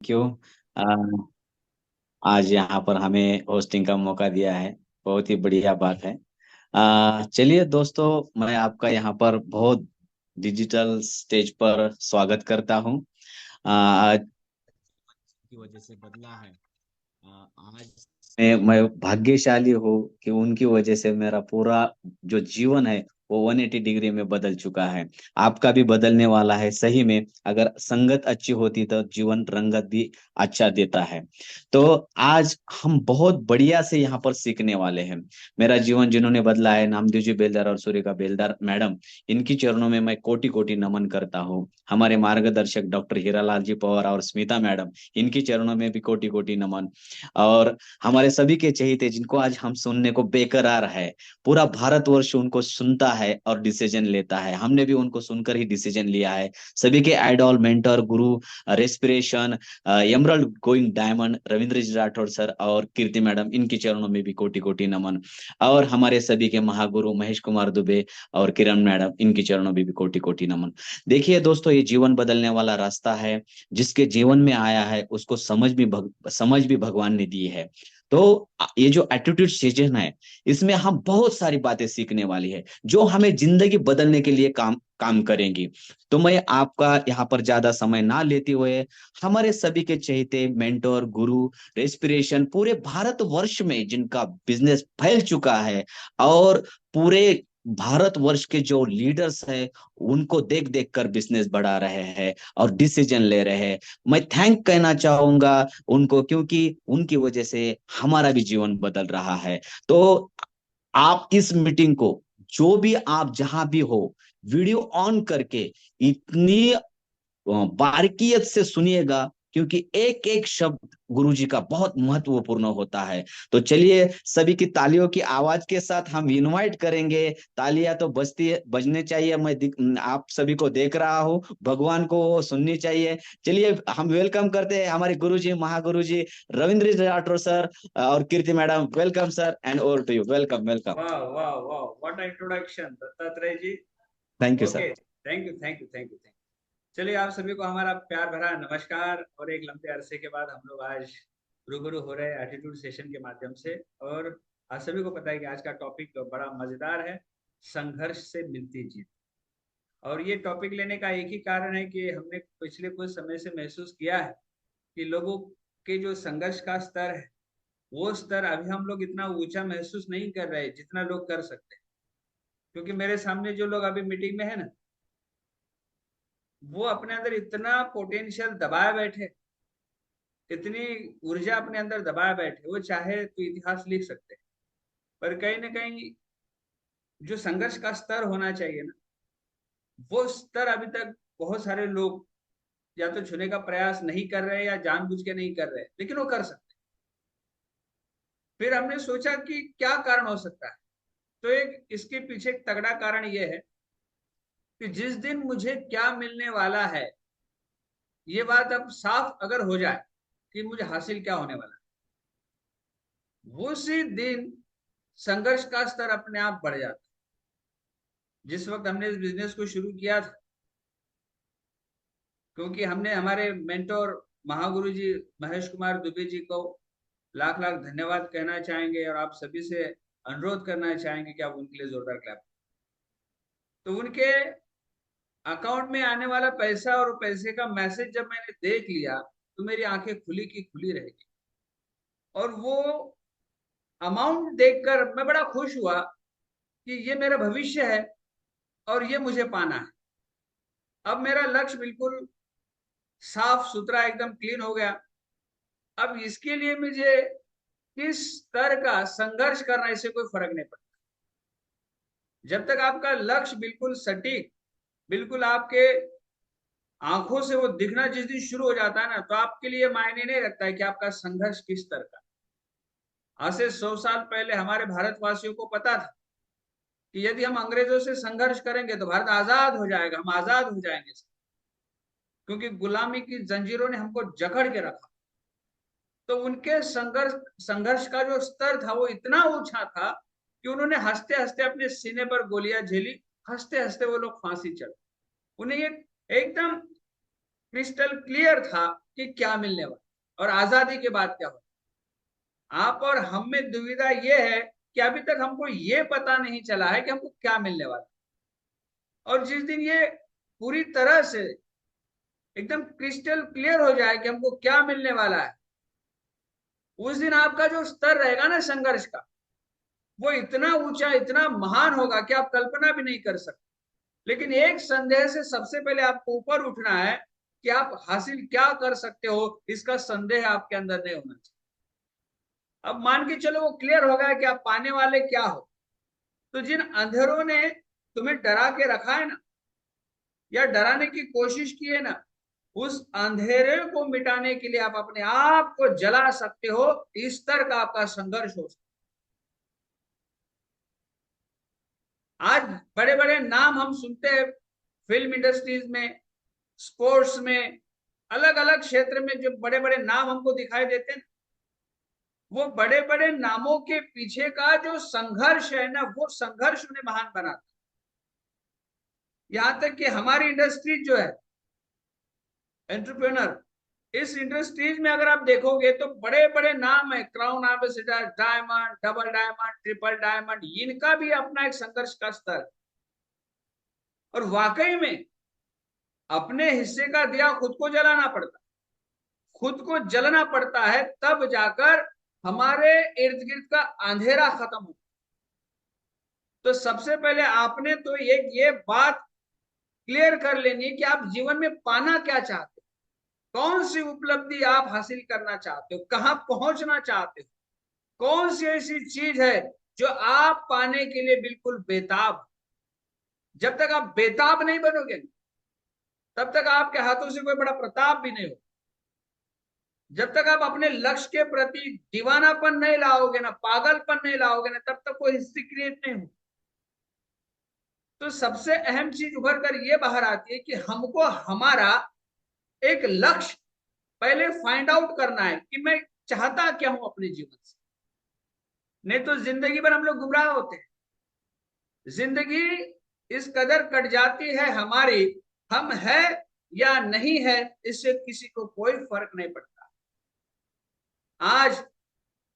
Thank you. आज यहाँ पर हमें होस्टिंग का मौका दिया है। बहुत ही बढ़िया बात है। चलिए दोस्तों, मैं आपका यहाँ पर बहुत डिजिटल स्टेज पर स्वागत करता हूँ। आज की वजह से बदला है। आज मैं भाग्यशाली हूँ कि उनकी वजह से मेरा पूरा जो जीवन है वो 180 डिग्री में बदल चुका है। आपका भी बदलने वाला है सही में। अगर संगत अच्छी होती तो जीवन रंगत भी अच्छा देता है। तो आज हम बहुत बढ़िया से यहाँ पर सीखने वाले हैं। मेरा जीवन जिन्होंने बदला है, नामदेव जी बेलदार और सूर्यका बेलदार मैडम, इनकी चरणों में मैं कोटि कोटि नमन करता हूँ। हमारे मार्गदर्शक डॉक्टर हीरालाल जी पवार और स्मिता मैडम, इनकी चरणों में भी कोटि कोटि नमन। और हमारे सभी के चहेते जिनको आज हम सुनने को बेकरार है, पूरा भारतवर्ष उनको सुनता है और डिसीजन लेता है। हमने भी उनको सुनकर ही डिसीजन लिया है। सभी के idol, mentor, guru, respiration, emerald going diamond Ravindra ji Rathore sir और कीर्ति मैडम, इनके चरणों में भी कोटि कोटि नमन। और हमारे सभी के महागुरु महेश कुमार दुबे और किरण मैडम, इनके चरणों में भी कोटि कोटि नमन। देखिए दोस्तों, ये जीवन बदलने वाला रास्ता है। जिसके जीवन में आया है उसको समझ भी भगवान ने दी है। तो ये जो एटीट्यूड सीजन है, इसमें हम बहुत सारी बातें सीखने वाली है जो हमें जिंदगी बदलने के लिए काम काम करेंगी। तो मैं आपका यहाँ पर ज्यादा समय ना लेते हुए, हमारे सभी के चहेते मेंटोर, गुरु, रेस्पिरेशन, पूरे भारतवर्ष में जिनका बिजनेस फैल चुका है और पूरे भारतवर्ष के जो लीडर्स हैं उनको देख देख कर बिजनेस बढ़ा रहे हैं और डिसीजन ले रहे हैं, मैं थैंक कहना चाहूंगा उनको, क्योंकि उनकी वजह से हमारा भी जीवन बदल रहा है। तो आप इस मीटिंग को, जो भी आप जहां भी हो, वीडियो ऑन करके इतनी बारीकियत से सुनिएगा, क्योंकि एक एक शब्द गुरुजी का बहुत महत्वपूर्ण होता है। तो चलिए, सभी की तालियों की आवाज के साथ हम इनवाइट करेंगे। तालियां तो बजने चाहिए। आप सभी को देख रहा हूँ, भगवान को सुननी चाहिए। चलिए, हम वेलकम करते हैं हमारे गुरुजी, महागुरुजी रविंद्र जी राठौर सर और Kirti madam. Welcome sir, and over to you. Welcome welcome. वाह वाह वाह, what introduction Dattatreya ji. Thank you sir. Okay, thank you thank you thank you thank you. चलिए, आप सभी को हमारा प्यार भरा नमस्कार। और एक लंबे अरसे के बाद हम लोग आज रूबरू हो रहे हैं एटीट्यूड सेशन के माध्यम से। और आप सभी को पता है कि आज का टॉपिक बड़ा मजेदार है, संघर्ष से मिलती जीत। और ये टॉपिक लेने का एक ही कारण है कि हमने पिछले कुछ समय से महसूस किया है कि लोगों के जो संघर्ष का स्तर है, वो स्तर अभी हम लोग इतना ऊंचा महसूस नहीं कर रहे जितना लोग कर सकते हैं। क्योंकि मेरे सामने जो लोग अभी मीटिंग में है ना, वो अपने अंदर इतना पोटेंशियल दबाए बैठे, इतनी ऊर्जा अपने अंदर दबाए बैठे, वो चाहे तो इतिहास लिख सकते हैं। पर कहीं ना कहीं जो संघर्ष का स्तर होना चाहिए ना, वो स्तर अभी तक बहुत सारे लोग या तो छूने का प्रयास नहीं कर रहे या जानबूझ के नहीं कर रहे, लेकिन वो कर सकते हैं। फिर हमने सोचा कि क्या कारण हो सकता है। तो एक इसके पीछे एक तगड़ा कारण ये है कि जिस दिन मुझे क्या मिलने वाला है, ये बात अब साफ अगर हो जाए कि मुझे हासिल क्या होने वाला है, उसी दिन संघर्ष का स्तर अपने आप बढ़ जाता है। जिस वक्त हमने इस बिजनेस को शुरू किया था, क्योंकि हमने हमारे मेंटोर महागुरु जी महेश कुमार दुबे जी को लाख लाख धन्यवाद कहना चाहेंगे और आप सभी से अनुरोध करना चाहेंगे कि आप उनके लिए जोरदार क्लैप। तो उनके अकाउंट में आने वाला पैसा और पैसे का मैसेज जब मैंने देख लिया, तो मेरी आंखें खुली की खुली रह गई। और वो अमाउंट देखकर मैं बड़ा खुश हुआ कि ये मेरा भविष्य है और ये मुझे पाना है। अब मेरा लक्ष्य बिल्कुल साफ सुथरा एकदम क्लीन हो गया। अब इसके लिए मुझे किस स्तर का संघर्ष करना, इससे कोई फर्क नहीं पड़ता। जब तक आपका लक्ष्य बिल्कुल सटीक, बिल्कुल आपके आंखों से वो दिखना जिस दिन शुरू हो जाता है ना, तो आपके लिए मायने नहीं रखता है कि आपका संघर्ष किस स्तर का। आज से 100 साल पहले हमारे भारतवासियों को पता था कि यदि हम अंग्रेजों से संघर्ष करेंगे तो भारत आजाद हो जाएगा, हम आजाद हो जाएंगे। क्योंकि गुलामी की जंजीरों ने हमको जकड़ के रखा। तो उनके संघर्ष संघर्ष का जो स्तर था वो इतना ऊंचा था कि उन्होंने हंसते हंसते अपने सीने पर गोलियां झेली, हंसते हंसते वो लोग फांसी चढ़े। उन्हें एक एकदम क्रिस्टल क्लियर था कि क्या मिलने वाला और आजादी के बाद क्या होगा। आप और हम में दुविधा ये है कि अभी तक हमको ये पता नहीं चला है कि हमको क्या मिलने वाला, और जिस दिन ये पूरी तरह से एकदम क्रिस्टल क्लियर हो जाए कि हमको क्या मिलने वाला है, उस दिन आपका जो स्तर रहेगा ना संघर्ष का, वो इतना ऊंचा, इतना महान होगा कि आप कल्पना भी नहीं कर सकते। लेकिन एक संदेह से सबसे पहले आपको ऊपर उठना है कि आप हासिल क्या कर सकते हो, इसका संदेह आपके अंदर नहीं होना चाहिए। अब मान के चलो वो क्लियर हो गया कि आप पाने वाले क्या हो, तो जिन अंधेरों ने तुम्हें डरा के रखा है ना, या डराने की कोशिश की है ना, उस अंधेरे को मिटाने के लिए आप अपने आप को जला सकते हो। इस तरह का आपका संघर्ष हो सकता है। आज बड़े बड़े नाम हम सुनते हैं फिल्म इंडस्ट्रीज में, स्पोर्ट्स में, अलग अलग क्षेत्र में जो बड़े बड़े नाम हमको दिखाई देते हैं, वो बड़े बड़े नामों के पीछे का जो संघर्ष है ना, वो संघर्ष उन्हें महान बनाता है। यहां तक कि हमारी इंडस्ट्री जो है, एंटरप्रेन्योर, इस इंडस्ट्रीज में अगर आप देखोगे तो बड़े बड़े नाम है, crown ambassador, diamond, double diamond, triple diamond, इनका भी अपना एक संघर्ष का स्तर। और वाकई में अपने हिस्से का दिया खुद को जलाना पड़ता, खुद को जलना पड़ता है, तब जाकर हमारे इर्द गिर्द का अंधेरा खत्म हो। तो सबसे पहले आपने तो ये बात क्लियर कर लेनी है कि आप जीवन में पाना क्या चाहते हो, कौन सी उपलब्धि आप हासिल करना चाहते हो, कहां पहुंचना चाहते हो, कौन सी ऐसी चीज है जो आप पाने के लिए बिल्कुल बेताब। जब तक आप बेताब नहीं बनोगे, तब तक आपके हाथों से कोई बड़ा प्रताप भी नहीं हो। जब तक आप अपने लक्ष्य के प्रति दीवानापन नहीं लाओगे ना, पागलपन नहीं लाओगे ना, तब तक कोई हिस्ट्री क्रिएट नहीं हो। तो सबसे अहम चीज उभर कर ये बाहर आती है कि हमको हमारा एक लक्ष्य पहले फाइंड आउट करना है कि मैं चाहता क्या हूं अपने जीवन से। नहीं तो जिंदगी भर हम लोग गुमराह होते हैं। जिंदगी इस कदर कट जाती है हमारी, हम है या नहीं है इससे किसी को कोई फर्क नहीं पड़ता। आज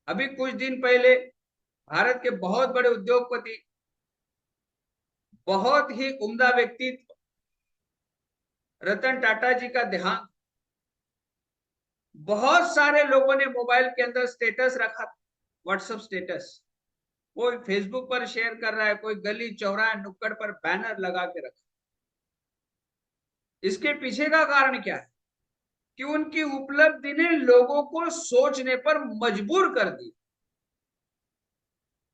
अभी कुछ दिन पहले भारत के बहुत बड़े उद्योगपति, बहुत ही उम्दा व्यक्तित्व रतन टाटा जी का देहांत। बहुत सारे लोगों ने मोबाइल के अंदर स्टेटस रखा, व्हाट्सएप स्टेटस, कोई फेसबुक पर शेयर कर रहा है, कोई गली चौराहे नुक्कड़ पर बैनर लगा के रखा। इसके पीछे का कारण क्या है कि उनकी उपलब्धि ने लोगों को सोचने पर मजबूर कर दिया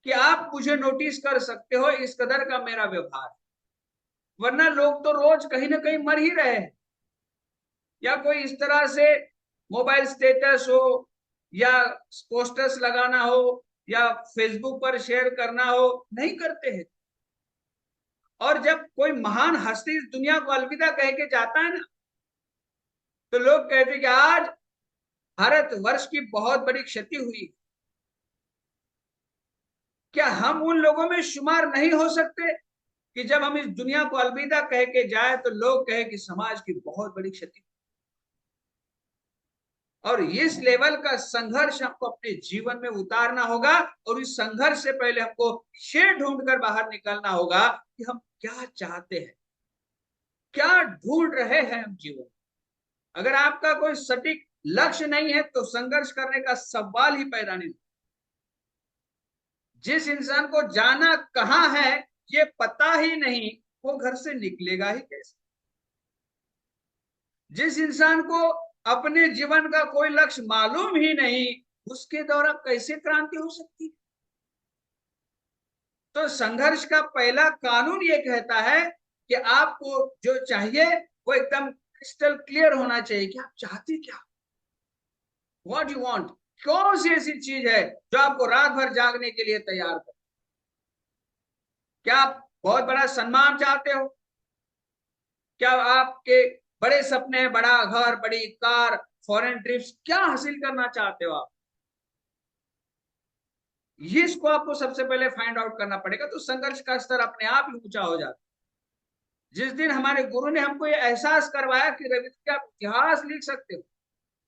कि आप मुझे नोटिस कर सकते हो, इस कदर का मेरा व्यवहार। वरना लोग तो रोज कहीं ना कहीं मर ही रहे हैं, या कोई इस तरह से मोबाइल स्टेटस हो, या पोस्टर्स लगाना हो, या फेसबुक पर शेयर करना हो, नहीं करते हैं। और जब कोई महान हस्ती इस दुनिया को अलविदा कह के जाता है ना, तो लोग कहते हैं कि आज भारत वर्ष की बहुत बड़ी क्षति हुई। क्या हम उन लोगों में शुमार नहीं हो सकते कि जब हम इस दुनिया को अलविदा कह के जाए तो लोग कहे कि समाज की बहुत बड़ी क्षति। और इस लेवल का संघर्ष हमको अपने जीवन में उतारना होगा, और इस संघर्ष से पहले हमको शेर ढूंढकर बाहर निकलना होगा कि हम क्या चाहते हैं, क्या ढूंढ रहे हैं हम जीवन। अगर आपका कोई सटीक लक्ष्य नहीं है तो संघर्ष करने का सवाल ही पैदा नहीं। जिस इंसान को जाना कहां है ये पता ही नहीं, वो घर से निकलेगा ही कैसे। जिस इंसान को अपने जीवन का कोई लक्ष्य मालूम ही नहीं, उसके द्वारा कैसे क्रांति हो सकती है। तो संघर्ष का पहला कानून ये कहता है कि आपको जो चाहिए वो एकदम क्रिस्टल क्लियर होना चाहिए कि आप चाहते क्या, व्हाट यू वांट। कौन सी ऐसी चीज है जो आपको रात भर जागने के लिए तैयार कर। क्या आप बहुत बड़ा सम्मान चाहते हो? क्या आपके बड़े सपने हैं, बड़ा घर, बड़ी कार, फॉरेन ट्रिप्स, क्या हासिल करना चाहते हो आप? इसको आपको सबसे पहले फाइंड आउट करना पड़ेगा, तो संघर्ष का स्तर अपने आप ही ऊंचा हो जाता। जिस दिन हमारे गुरु ने हमको ये एहसास करवाया कि रविंद्र, आप इतिहास लिख सकते हो,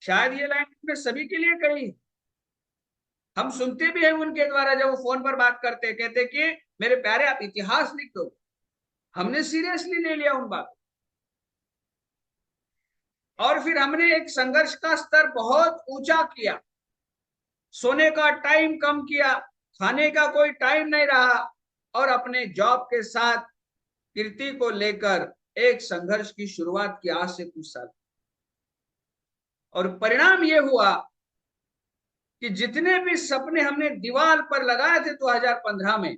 शायद ये लाइन उन्होंने सभी के लिए कही है। हम सुनते भी हैं उनके द्वारा, जब वो फोन पर बात करते कहते कि मेरे प्यारे आप इतिहास लिख दो। हमने सीरियसली ले लिया उन बात, और फिर हमने एक संघर्ष का स्तर बहुत ऊंचा किया। सोने का टाइम कम किया, खाने का कोई टाइम नहीं रहा, और अपने जॉब के साथ कीर्ति को लेकर एक संघर्ष की शुरुआत की आज से कुछ साल। और परिणाम यह हुआ कि जितने भी सपने हमने दीवार पर लगाए थे 2015 में,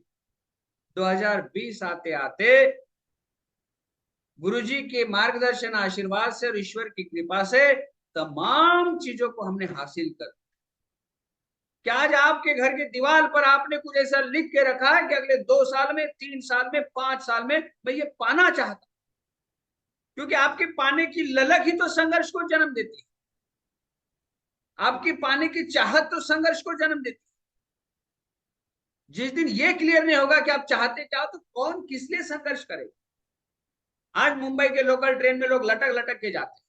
2020 आते आते गुरुजी के मार्गदर्शन, आशीर्वाद से और ईश्वर की कृपा से तमाम चीजों को हमने हासिल कर। क्या आज आपके घर के दीवार पर आपने कुछ ऐसा लिख के रखा है कि अगले 2 साल में, 3 साल में, 5 साल में मैं ये पाना चाहता? क्योंकि आपके पाने की ललक ही तो संघर्ष को जन्म देती है। आपकी पाने की चाहत तो संघर्ष को जन्म देती है। जिस दिन ये क्लियर नहीं होगा कि आप चाहते क्या, तो कौन किस लिए संघर्ष करेगा? आज मुंबई के लोकल ट्रेन में लोग लटक लटक के जाते हैं,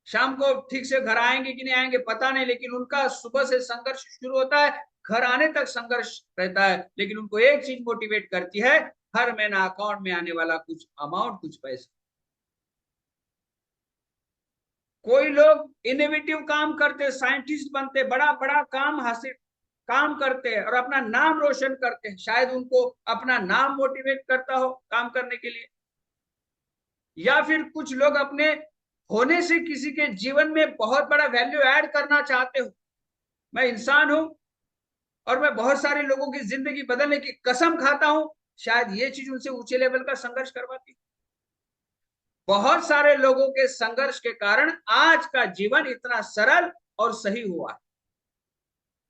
शाम को ठीक से घर आएंगे कि नहीं आएंगे पता नहीं, लेकिन उनका सुबह से संघर्ष शुरू होता है, घर आने तक संघर्ष रहता है। लेकिन उनको एक चीज मोटिवेट करती है, हर महीना अकाउंट में आने वाला कुछ अमाउंट, कुछ पैसा। कोई लोग इनोवेटिव काम करते, साइंटिस्ट बनते, बड़ा बड़ा काम हासिल काम करते हैं और अपना नाम रोशन करते हैं। शायद उनको अपना नाम मोटिवेट करता हो काम करने के लिए, या फिर कुछ लोग अपने होने से किसी के जीवन में बहुत बड़ा वैल्यू ऐड करना चाहते हो। मैं इंसान हूं और मैं बहुत सारे लोगों की जिंदगी बदलने की कसम खाता हूं, शायद ये चीज उनसे ऊंचे लेवल का संघर्ष करवाती। बहुत सारे लोगों के संघर्ष के कारण आज का जीवन इतना सरल और सही हुआ।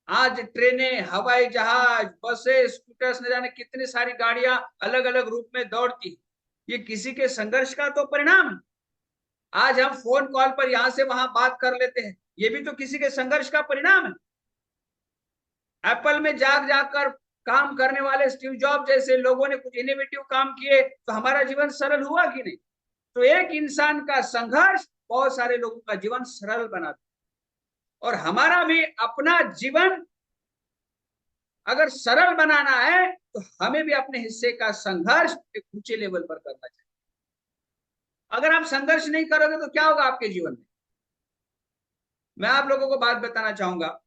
आज ट्रेनें, हवाई जहाज, बसेस, स्कूटर्स, न जाने कितनी सारी गाड़ियां अलग अलग रूप में दौड़ती, ये किसी के संघर्ष का तो परिणाम है। आज हम फोन कॉल पर यहां से वहां बात कर लेते हैं, ये भी तो किसी के संघर्ष का परिणाम है। एप्पल में जाग जाग कर काम करने वाले स्टीव जॉब जैसे लोगों ने कुछ इनोवेटिव काम किए, तो हमारा जीवन सरल हुआ कि नहीं? तो एक इंसान का संघर्ष बहुत सारे लोगों का जीवन सरल बनाता। और हमारा भी अपना जीवन अगर सरल बनाना है, तो हमें भी अपने हिस्से का संघर्ष एक ऊंचे लेवल पर करना चाहिए। अगर आप संघर्ष नहीं करोगे तो क्या होगा आपके जीवन में? मैं आप लोगों को बात बताना चाहूंगा।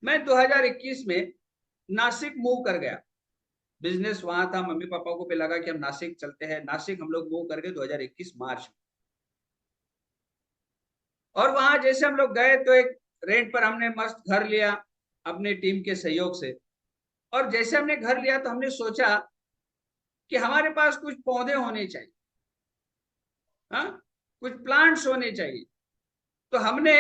मैं 2021 में नासिक मूव कर गया, बिजनेस वहां था, मम्मी पापा को भी लगा कि हम नासिक चलते हैं। नासिक हम लोग मूव कर गए 2021 मार्च में। और वहां जैसे हम लोग गए तो एक रेंट पर हमने मस्त घर लिया अपने टीम के सहयोग से। और जैसे हमने घर लिया तो हमने सोचा कि हमारे पास कुछ पौधे होने चाहिए, हाँ, कुछ प्लांट्स होने चाहिए। तो हमने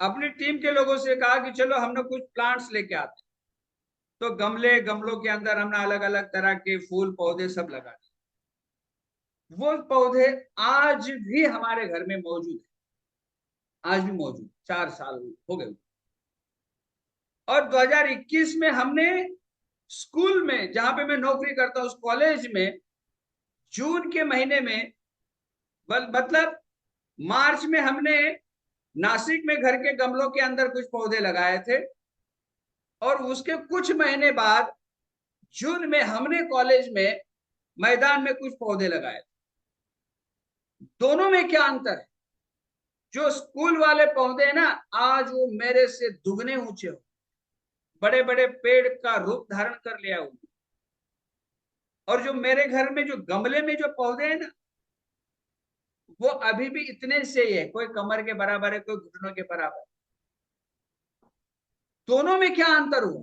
अपनी टीम के लोगों से कहा कि चलो हम लोग कुछ प्लांट्स लेके आते। तो गमलों के अंदर हमने अलग अलग तरह के फूल पौधे सब लगा दिए। वो पौधे आज भी हमारे घर में मौजूद है, आज भी मौजूद, 4 साल हो गए। और 2021 में हमने स्कूल में, जहां पे मैं नौकरी करता हूं, उस कॉलेज में जून के महीने में, मतलब मार्च में हमने नासिक में घर के गमलों के अंदर कुछ पौधे लगाए थे। और उसके कुछ महीने बाद जून में हमने कॉलेज में मैदान में कुछ पौधे लगाए। दोनों में क्या अंतर है? जो स्कूल वाले पौधे हैं ना, आज वो मेरे से दुगने ऊंचे हो, बड़े बड़े पेड़ का रूप धारण कर लिया उन्होंने। और जो मेरे घर में जो गमले में जो पौधे हैं ना, वो अभी भी इतने से ही है, कोई कमर के बराबर है, कोई घुटनों के बराबर। दोनों में क्या अंतर हुआ?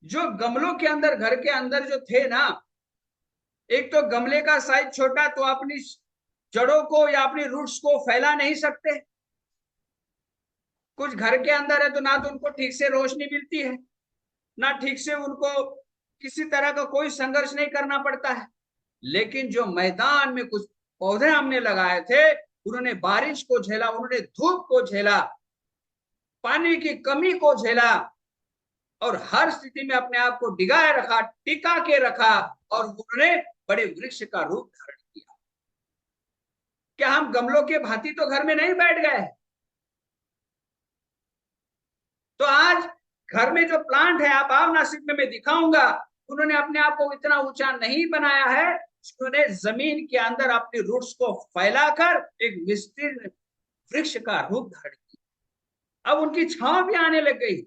जो गमलों के अंदर, घर के अंदर जो थे ना, एक तो गमले का साइज छोटा, तो अपनी जड़ों को या अपनी रूट्स को फैला नहीं सकते। कुछ घर के अंदर है तो ना तो उनको ठीक से रोशनी मिलती है, ना ठीक से उनको किसी तरह का कोई संघर्ष नहीं करना पड़ता है। लेकिन जो मैदान में कुछ पौधे हमने लगाए थे, उन्होंने बारिश को झेला, उन्होंने धूप को झेला, पानी की कमी को झेला, और हर स्थिति में अपने आप को डिगाए रखा, टिका के रखा, और उन्होंने बड़े वृक्ष का रूप धारण किया। क्या हम गमलों के भांति तो घर में नहीं बैठ गए? तो आज घर में जो प्लांट है, आप आओ नासिक में, मैं दिखाऊंगा, उन्होंने अपने आप को इतना ऊंचा नहीं बनाया है, उन्होंने जमीन के अंदर अपनी रूट्स को फैलाकर एक विस्तीर्ण वृक्ष का रूप धारण किया। अब उनकी छांव भी आने लग गई,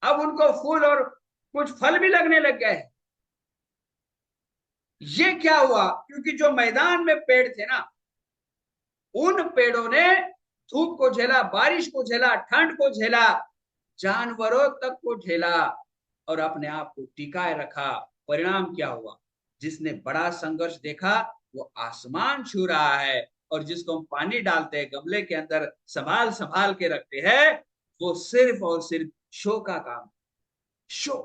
अब उनको फूल और कुछ फल भी लगने लग गए। ये क्या हुआ? क्योंकि जो मैदान में पेड़ थे ना, उन पेड़ों ने धूप को झेला, बारिश को झेला, ठंड को झेला, जानवरों तक को झेला और अपने आप को टिकाए रखा। परिणाम क्या हुआ? जिसने बड़ा संघर्ष देखा वो आसमान छू रहा है, और जिसको हम पानी डालते हैं गमले के अंदर, संभाल संभाल के रखते हैं, वो सिर्फ और सिर्फ शो का काम। शो।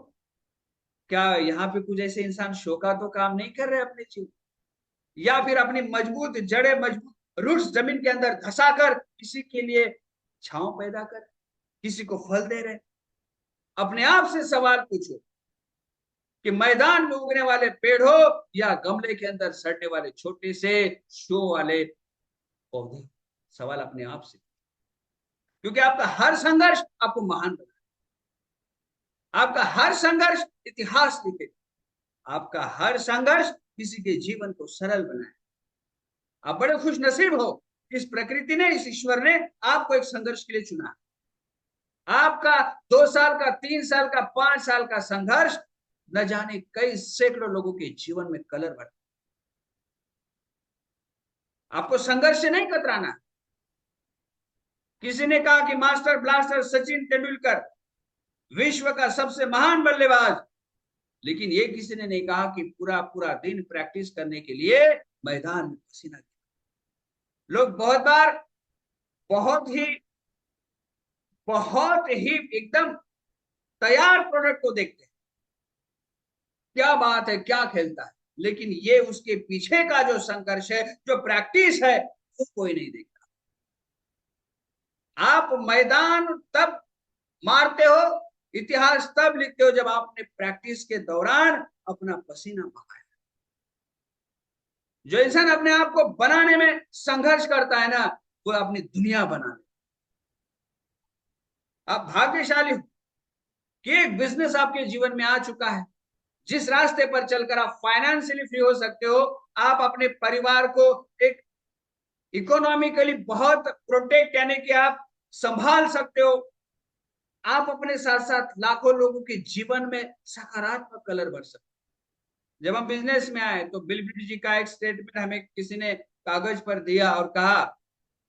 क्या यहाँ पे कुछ ऐसे इंसान शो का तो काम नहीं कर रहे अपने जीवन, या फिर अपनी मजबूत जड़ें, मजबूत रूट्स जमीन के अंदर धसाकर किसी के लिए छांव पैदा कर, किसी को फल दे रहे? अपने आप से सवाल पूछो कि मैदान में उगने वाले पेड़ हो या गमले के अंदर सड़ने वाले छोटे से शो वाले पौधे। सवाल अपने आप से, क्योंकि आपका हर संघर्ष आपको महान बनाए, आपका हर संघर्ष इतिहास लिखे, आपका हर संघर्ष किसी के जीवन को सरल बनाए। आप बड़े खुश नसीब हो, इस प्रकृति ने, इस ईश्वर ने आपको एक संघर्ष के लिए चुना। आपका 2 साल का, 3 साल का, 5 साल का संघर्ष न जाने कई सैकड़ों लोगों के जीवन में कलर भर। आपको संघर्ष से नहीं कतराना। किसी ने कहा कि मास्टर ब्लास्टर सचिन तेंदुलकर विश्व का सबसे महान बल्लेबाज, लेकिन ये किसी ने नहीं कहा कि पूरा पूरा दिन प्रैक्टिस करने के लिए मैदान में पसीना। लोग बहुत बार बहुत ही एकदम तैयार प्रोडक्ट को देखते हैं, क्या बात है, क्या खेलता है, लेकिन ये उसके पीछे का जो संघर्ष है, जो प्रैक्टिस है, वो कोई नहीं देखता। आप मैदान तब मारते हो, इतिहास तब लिखते हो जब आपने प्रैक्टिस के दौरान अपना पसीना बहाया। जो इंसान अपने आप को बनाने में संघर्ष करता है ना, वो अपनी दुनिया बना ले। आप भाग्यशाली हो कि एक बिजनेस आपके जीवन में आ चुका है, जिस रास्ते पर चलकर आप फाइनेंशियली फ्री हो सकते हो। आप अपने परिवार को एक इकोनॉमिकली बहुत प्रोटेक्ट, यानी कि आप संभाल सकते हो। आप अपने साथ साथ लाखों लोगों के जीवन में सकारात्मक कलर भर सकते हो। जब हम बिजनेस में आए तो बिल गेट्स जी का एक स्टेटमेंट हमें किसी ने कागज पर दिया और कहा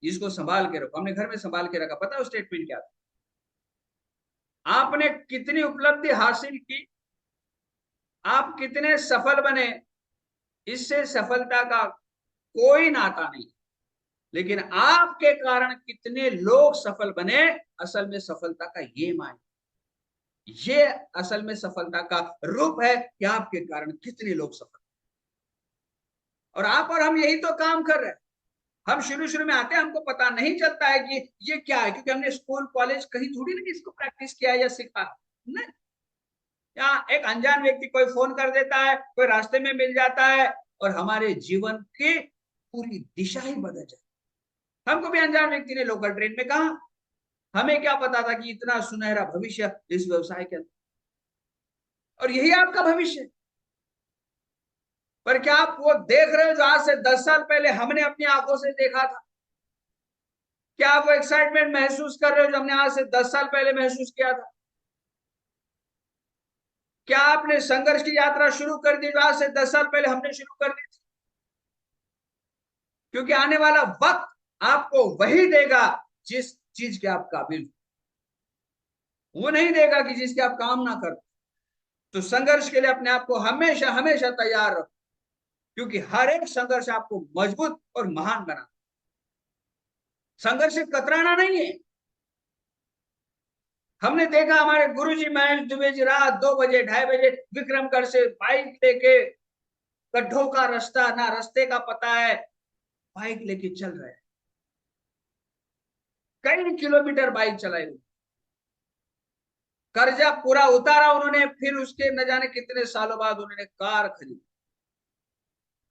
इसको संभाल के रखो। हमने घर में संभाल के रखा। पता है स्टेटमेंट क्या था? आपने कितनी उपलब्धि हासिल की, आप कितने सफल बने, इससे सफलता का कोई नाता नहीं, लेकिन आपके कारण कितने लोग सफल बने, असल में सफलता का ये मायने, ये असल में सफलता का रूप है कि आपके कारण कितने लोग सफल। और आप और हम यही तो काम कर रहे हैं। हम शुरू शुरू में आते हैं, हमको पता नहीं चलता है कि ये क्या है, क्योंकि हमने स्कूल कॉलेज कहीं थोड़ी नहीं इसको प्रैक्टिस किया या सीखा। नहीं, या एक अनजान व्यक्ति कोई फोन कर देता है, कोई रास्ते में मिल जाता है और हमारे जीवन की पूरी दिशा ही बदल जाए। हमको भी अनजान व्यक्ति ने लोकल ट्रेन में कहा, हमें क्या पता था कि इतना सुनहरा भविष्य इस व्यवसाय के अंदर, और यही आपका भविष्य है। पर क्या आप वो देख रहे हो जो आज से 10 साल पहले हमने अपनी आंखों से देखा था? क्या आप वो एक्साइटमेंट महसूस कर रहे हो जो हमने आज से 10 साल पहले महसूस किया था? क्या आपने संघर्ष की यात्रा शुरू कर दी जो आज से 10 साल पहले हमने शुरू कर दी थी? क्योंकि आने वाला वक्त आपको वही देगा जिस चीज के आप काबिल हो, वो नहीं देगा कि जिसके आप काम ना करो। तो संघर्ष के लिए अपने आप को हमेशा हमेशा तैयार रखो, क्योंकि हर एक संघर्ष आपको मजबूत और महान बना। संघर्ष से कतराना नहीं है। हमने देखा हमारे गुरुजी महेश दुबे जी रात 2 बजे 2:30 बजे विक्रमगढ़ से बाइक लेके, गड्ढों का रास्ता ना रास्ते का पता है, बाइक लेके चल रहे हैं। कई किलोमीटर बाइक चलाई, कर्जा पूरा उतारा उन्होंने, फिर उसके न जाने कितने सालों बाद उन्होंने कार खरीदी।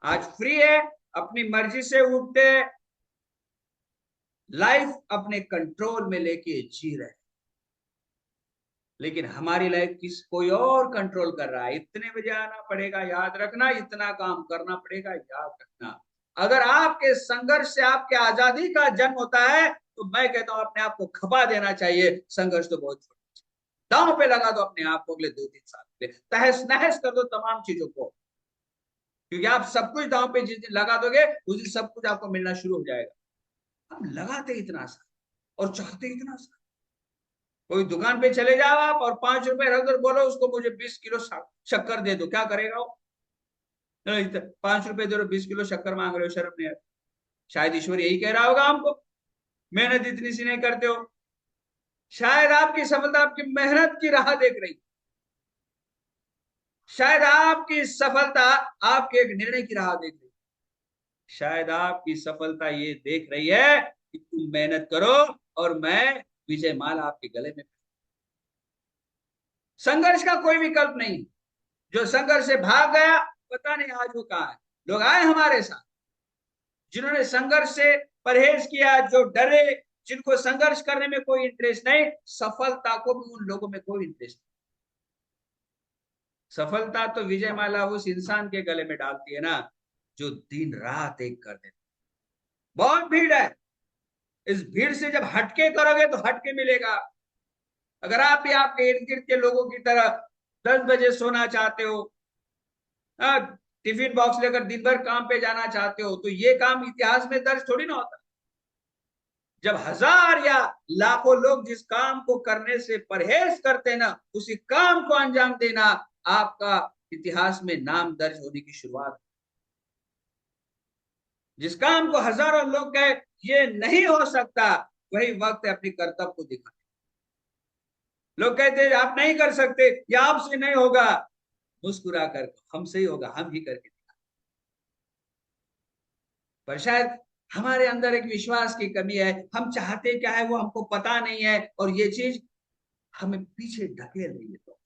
आज फ्री है, अपनी मर्जी से उठते, लाइफ अपने कंट्रोल में लेके जी रहे, लेकिन हमारी लाइफ किस कोई और कंट्रोल कर रहा है। इतने बजे आना पड़ेगा याद रखना, इतना काम करना पड़ेगा याद रखना। अगर आपके संघर्ष से आपके आजादी का जन्म होता है तो मैं कहता हूं अपने आप को खपा देना चाहिए। संघर्ष तो बहुत छोटा, दांव पे लगा दो अपने आप को अगले 2-3 साल के लिए, तहस नहस कर दो तमाम चीजों को, क्योंकि आप सब कुछ दांव पे जिस दिन लगा दोगे उस दिन सब कुछ आपको मिलना शुरू हो जाएगा। हम लगाते इतना सा और चाहते इतना सा। कोई दुकान पे चले जाओ आप और 5 रुपए रख दो, बोलो उसको मुझे 20 किलो शक्कर दे दो, क्या करेगा वो? 5 रुपए दे रहे 20 किलो शक्कर मांग रहे हो, शर्म नहीं आती? शायद ईश्वर यही कह रहा होगा हमको, मेहनत इतनी सी नहीं करते हो। शायद आपकी सफलता आपकी मेहनत की राह देख रही, शायद आपकी सफलता आपके एक निर्णय की राह देख रही, शायद आपकी सफलता ये देख रही है कि तुम मेहनत करो और मैं विजय माला आपके गले में। संघर्ष का कोई विकल्प नहीं। जो संघर्ष से भाग गया पता नहीं आज वो कहां है। लोग आए हमारे साथ जिन्होंने संघर्ष से परहेज किया, जो डरे, जिनको संघर्ष करने में कोई इंटरेस्ट नहीं, सफलता को भी उन लोगों में कोई इंटरेस्ट नहीं। सफलता तो विजय माला उस इंसान के गले में डालती है ना जो दिन रात एक कर देता। बहुत भीड़ है, इस भीड़ से जब हटके करोगे तो हटके मिलेगा। अगर आप भी आपके इर्द गिर्द के लोगों की तरह 10 बजे सोना चाहते हो, टिफिन बॉक्स लेकर दिन भर काम पे जाना चाहते हो, तो ये काम इतिहास में दर्ज थोड़ी ना होता। जब हजार या लाखों लोग जिस काम को करने से परहेज करते हैं ना, उसी काम को अंजाम देना आपका इतिहास में नाम दर्ज होने की शुरुआत। जिस काम को हजारों लोग कहे ये नहीं हो सकता, वही वक्त है अपनी कर्तव्य को दिखाने। लोग कहते हैं आप नहीं कर सकते, या आपसे नहीं होगा, मुस्कुरा कर हमसे ही होगा, हम ही करके दिखा। पर शायद हमारे अंदर एक विश्वास की कमी है, हम चाहते क्या है वो हमको पता नहीं है, और ये चीज हमें पीछे ढकेल रही है। तो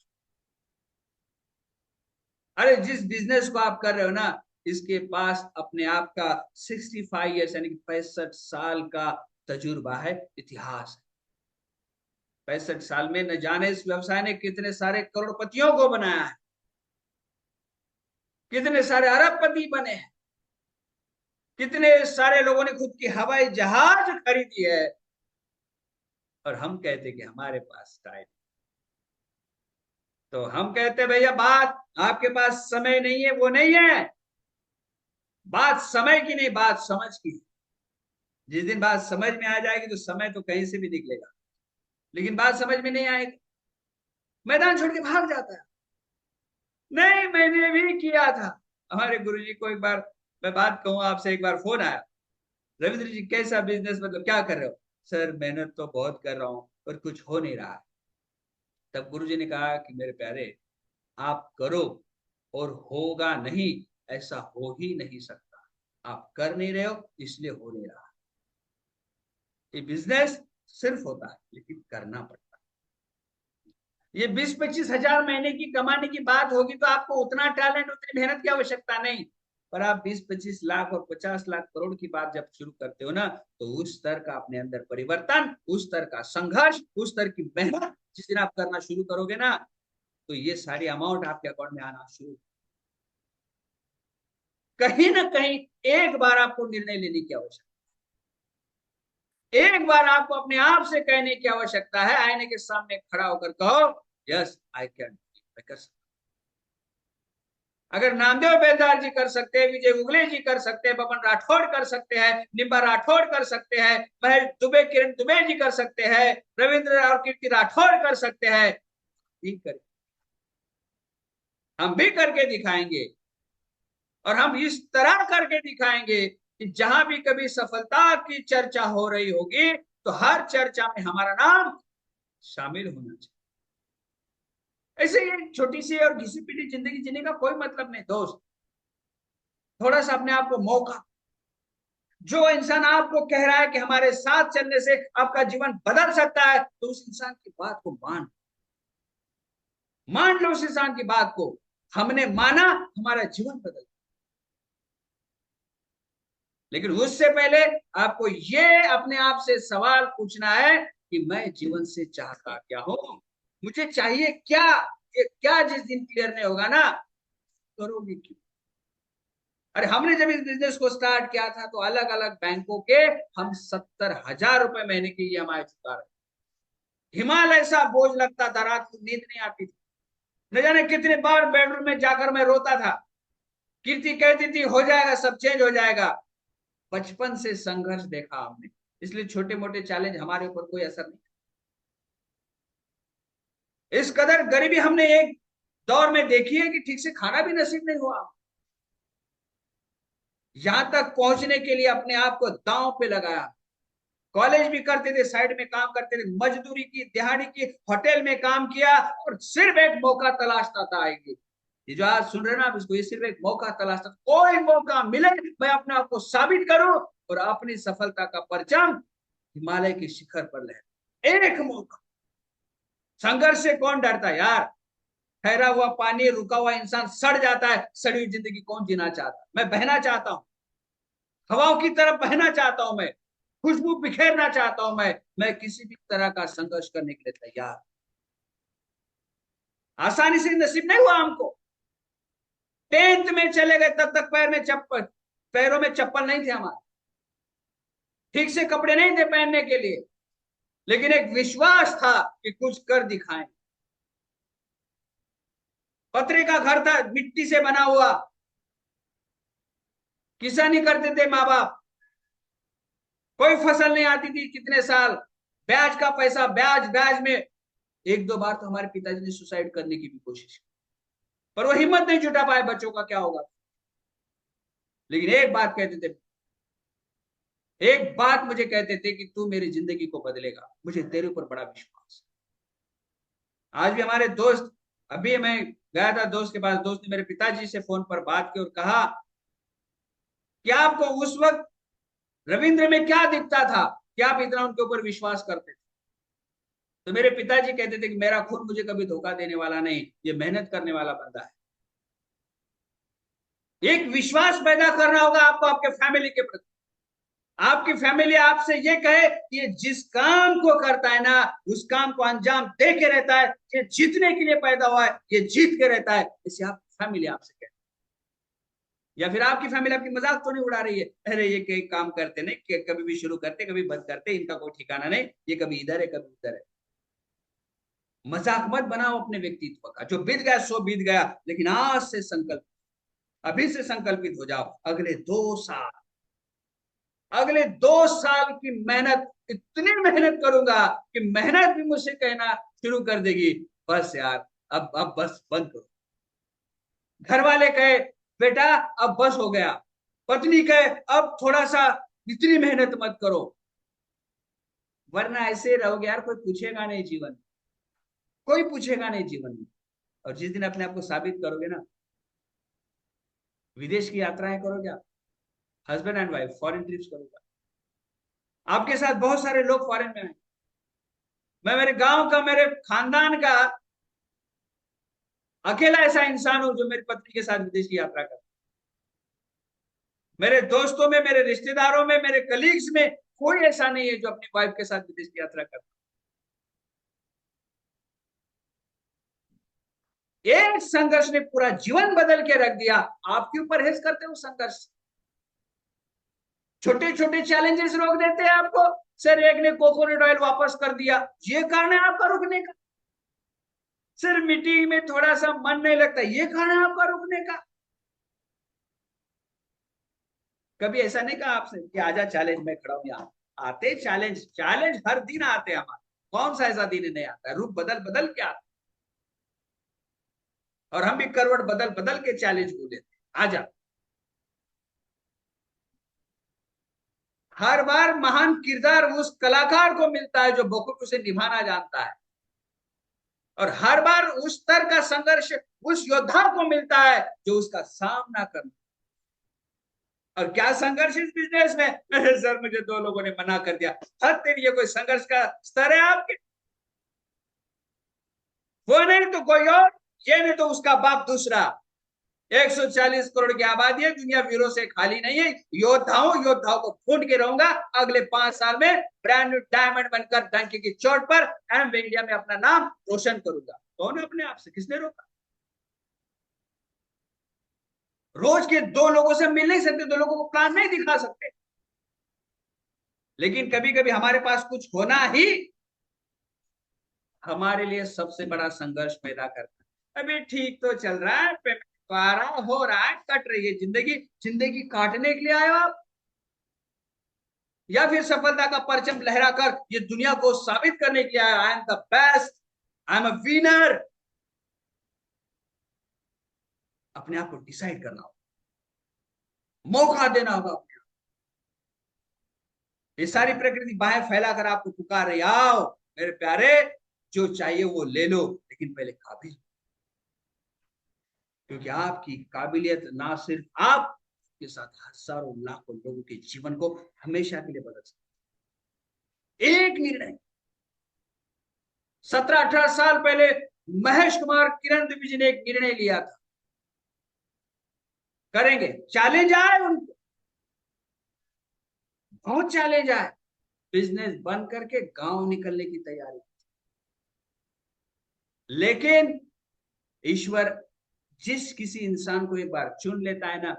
अरे जिस बिजनेस को आप कर रहे हो ना, इसके पास अपने आप का 65 ईयर्स यानी कि 65 साल का तजुर्बा है, इतिहास है। 65 साल में न जाने इस व्यवसाय ने कितने सारे करोड़पतियों को बनाया है, कितने सारे अरबपति बने हैं, कितने सारे लोगों ने खुद की हवाई जहाज खरीदी है। और हम कहते कि हमारे पास टाइम, तो हम कहते भैया बात आपके पास समय नहीं है, वो नहीं है। बात समय की नहीं, बात समझ की है। जिस दिन बात समझ में आ जाएगी तो समय तो कहीं से भी निकलेगा, लेकिन बात समझ में नहीं आएगी, मैदान छोड़ के भाग जाता है। नहीं मैंने भी किया था। हमारे गुरुजी को एक बार मैं बात कहूँ आपसे, एक बार फोन आया, रविंद्र जी कैसा बिजनेस, मतलब क्या कर रहे हो? सर मेहनत तो बहुत कर रहा हूँ पर कुछ हो नहीं रहा है। तब गुरुजी ने कहा कि मेरे प्यारे, आप करो और होगा नहीं, ऐसा हो ही नहीं सकता। आप कर नहीं रहे हो इसलिए हो नहीं रहा। ये बिजनेस सिर्फ होता है लेकिन करना पड़ता है। ये 20-25 हजार महीने की कमाने की बात होगी तो आपको उतना टैलेंट उतनी मेहनत की आवश्यकता नहीं। पर आप 20-25 लाख और 50 लाख करोड़ की बात जब शुरू करते हो ना, तो उस स्तर का अपने अंदर परिवर्तन, उस स्तर का संघर्ष, उस स्तर की मेहनत जिस दिन आप करना शुरू करोगे ना, तो ये सारी अमाउंट आपके अकाउंट में आना शुरू। कहीं ना कहीं एक बार आपको निर्णय लेने की आवश्यकता, एक बार आपको अपने आप से कहने की आवश्यकता है, आईने के सामने खड़ा होकर कहो यस आई कैन, मैं कर सकता। अगर नामदेव बेलदार जी कर सकते हैं, विजय उगले जी कर सकते हैं, बबन राठौड़ कर सकते हैं, निम्बा राठौड़ कर सकते हैं, महेश दुबे, किरण दुबे जी कर सकते हैं, रविंद्र और कीर्ति राठौड़ कर सकते हैं, हम भी करके दिखाएंगे। और हम इस तरह करके दिखाएंगे कि जहां भी कभी सफलता की चर्चा हो रही होगी तो हर चर्चा में हमारा नाम शामिल होना चाहिए। ऐसे ये छोटी सी और घिसी पिटी जिंदगी जीने का कोई मतलब नहीं दोस्त। थोड़ा सा अपने आप को मौका, जो इंसान आपको कह रहा है कि हमारे साथ चलने से आपका जीवन बदल सकता है, तो उस इंसान की बात को मान लो। उस इंसान की बात को हमने माना, हमारा जीवन बदल। लेकिन उससे पहले आपको ये अपने आप से सवाल पूछना है कि मैं जीवन से चाहता क्या हूं, मुझे चाहिए क्या। ये क्या जिस दिन क्लियर नहीं होगा ना, करोगे क्यों। अरे हमने जब इस बिजनेस को स्टार्ट किया था तो अलग अलग बैंकों के हम 70,000 रुपए महीने की EMI चुका रहे। हिमालय सा बोझ लगता था, रात को नींद नहीं आती थी। न जाने कितने बार बेडरूम में जाकर मैं रोता था। कीर्ति कहती थी हो जाएगा, सब चेंज हो जाएगा। बचपन से संघर्ष देखा हमने, इसलिए छोटे मोटे चैलेंज हमारे ऊपर कोई असर नहीं। इस कदर गरीबी हमने एक दौर में देखी है कि ठीक से खाना भी नसीब नहीं हुआ। यहां तक पहुंचने के लिए अपने आप को दांव पे लगाया। कॉलेज भी करते थे, साइड में काम करते थे, मजदूरी की, दिहाड़ी की, होटल में काम किया और सिर्फ एक मौका तलाशता था आएगी। ये जो आज सुन रहे ना आप इसको, ये सिर्फ एक मौका तलाशता, कोई मौका मिले मैं अपने आप को साबित करूं और अपनी सफलता का परचम हिमालय के शिखर पर लहराऊं। एक मौका। संघर्ष से कौन डरता यार। ठहरा हुआ पानी, रुका हुआ इंसान सड़ जाता है, सड़ी हुई जिंदगी कौन जीना चाहता। मैं बहना चाहता हूं, हवाओं की तरफ बहना चाहता हूं, मैं खुशबू बिखेरना चाहता हूं। मैं किसी भी तरह का संघर्ष करने के लिए तैयार। आसानी से नसीब नहीं हुआ हमको। 10th में चले गए तब तक पैरों में चप्पल नहीं थे हमारे, ठीक से कपड़े नहीं थे पहनने के लिए, लेकिन एक विश्वास था कि कुछ कर दिखाएं। पत्रे का घर था, मिट्टी से बना हुआ, किसानी करते थे माँ बाप। कोई फसल नहीं आती थी कितने साल, ब्याज का पैसा, ब्याज ब्याज में। एक दो बार तो हमारे पिताजी ने सुसाइड करने की भी कोशिश की, पर वो हिम्मत नहीं जुटा पाए, बच्चों का क्या होगा। लेकिन एक बात कहते थे, एक बात मुझे कहते थे कि तू मेरी जिंदगी को बदलेगा, मुझे तेरे ऊपर बड़ा विश्वास है। आज भी हमारे दोस्त, अभी मैं गया था दोस्त के पास, दोस्त ने मेरे पिताजी से फोन पर बात की और कहा कि आपको उस वक्त रविंद्र में क्या दिखता था कि आप इतना उनके ऊपर विश्वास करते थे। तो मेरे पिताजी कहते थे कि मेरा खून मुझे कभी धोखा देने वाला नहीं, ये मेहनत करने वाला बंदा है। एक विश्वास पैदा करना होगा आपको आपके फैमिली के प्रति। आपकी फैमिली आपसे ये कहे कि ये जिस काम को करता है ना, उस काम को अंजाम दे के रहता है, ये जीतने के लिए पैदा हुआ है, ये जीत के रहता है, इसे आप फैमिली आपसे कहते। या फिर आपकी फैमिली आपकी मजाक तो नहीं उड़ा रही है, अरे ये कई काम करते नहीं, कभी भी शुरू करते कभी बंद करते, इनका कोई ठिकाना नहीं, ये कभी इधर है कभी उधर है। मजाक मत बनाओ अपने व्यक्तित्व का। जो बीत गया सो बीत गया, लेकिन आज से संकल्प, अभी से संकल्पित हो जाओ, अगले 2 साल की मेहनत, इतनी मेहनत करूंगा कि मेहनत भी मुझसे कहना शुरू कर देगी बस यार, अब बस बंद करो। घर वाले कहे बेटा अब बस हो गया, पत्नी कहे अब थोड़ा सा इतनी मेहनत मत करो, वरना ऐसे रहोगे यार, कोई पूछेगा नहीं जीवन, कोई पूछेगा नहीं जीवन में। और जिस दिन अपने आप को साबित करोगे ना, विदेश की यात्राएं करोगे आप, husband and wife foreign trips करोगे, आपके साथ बहुत सारे लोग फॉरेन में आए। मैं मेरे गांव का, मेरे खानदान का अकेला ऐसा इंसान हूं जो मेरी पत्नी के साथ विदेश की यात्रा कर। मेरे दोस्तों में, मेरे रिश्तेदारों में, मेरे कलीग्स में कोई ऐसा नहीं है जो अपनी वाइफ के साथ विदेश की यात्रा करता। एक संघर्ष ने पूरा जीवन बदल के रख दिया। आप क्यों परहेज करते हो संघर्ष। छोटे छोटे चैलेंजेस रोक देते हैं आपको। सर एक ने कोकोनट ऑयल वापस कर दिया, ये कारण है आपका रुकने का। सिर्फ मीटिंग में थोड़ा सा मन नहीं लगता, ये कारण है आपका रुकने का। कभी ऐसा नहीं कहा आपसे कि आजा चैलेंज में खड़ा हूं यहां। आते चैलेंज, चैलेंज हर दिन आते हैं हमारे, कौन सा ऐसा दिन नहीं आता है, रूप बदल बदल के आता। और हम भी करवट बदल बदल के चैलेंज को लेते हैं, आजा। हर बार महान किरदार उस कलाकार को मिलता है जो बखूबी उसे निभाना जानता है, और हर बार उस स्तर का संघर्ष उस योद्धा को मिलता है जो उसका सामना करना। और क्या संघर्ष इस बिजनेस में। सर मुझे 2 लोगों ने मना कर दिया। हद तेरी, ये कोई संघर्ष का स्तर है आपके। वो नहीं तो कोई और, ये नहीं तो उसका बाप दूसरा। 140 करोड़ की आबादी है, दुनिया वीरों से खाली नहीं है। योद्धाओं को ढूंढ के रहूंगा। अगले 5 साल में ब्रांड न्यू डायमंड बनकर डंकी की चोट पर एम इंडिया में अपना नाम रोशन करूंगा। कौन अपने आप से, किसने रोका? रोज के 2 लोगों से मिल नहीं सकते, 2 लोगों को प्लान नहीं दिखा सकते, लेकिन कभी कभी हमारे पास कुछ होना ही हमारे लिए सबसे बड़ा संघर्ष पैदा करता है। अभी ठीक तो चल रहा है, पेमेंट तो आ रहा है, हो रहा है, कट रही है जिंदगी। जिंदगी काटने के लिए आए हो आप, या फिर सफलता का परचम लहरा कर ये दुनिया को साबित करने के लिए आए, I am the best, I am a winner? अपने आप को डिसाइड करना होगा, मौका देना होगा अपने आप। ये सारी प्रकृति बाहें फैलाकर आपको पुकार रही, आओ मेरे प्यारे, जो चाहिए वो ले लो, लेकिन पहले काबिल, क्योंकि आपकी काबिलियत ना सिर्फ आप के साथ हजारों लाखों लोगों के जीवन को हमेशा के लिए बदल सकती है। एक निर्णय 17-18 साल पहले महेश कुमार किरण द्विवेदी जी ने एक निर्णय लिया था, करेंगे, चैलेंज आए उनको, बहुत चैलेंज आए, बिजनेस बंद करके गांव निकलने की तैयारी, लेकिन ईश्वर जिस किसी इंसान को एक बार चुन लेता है ना,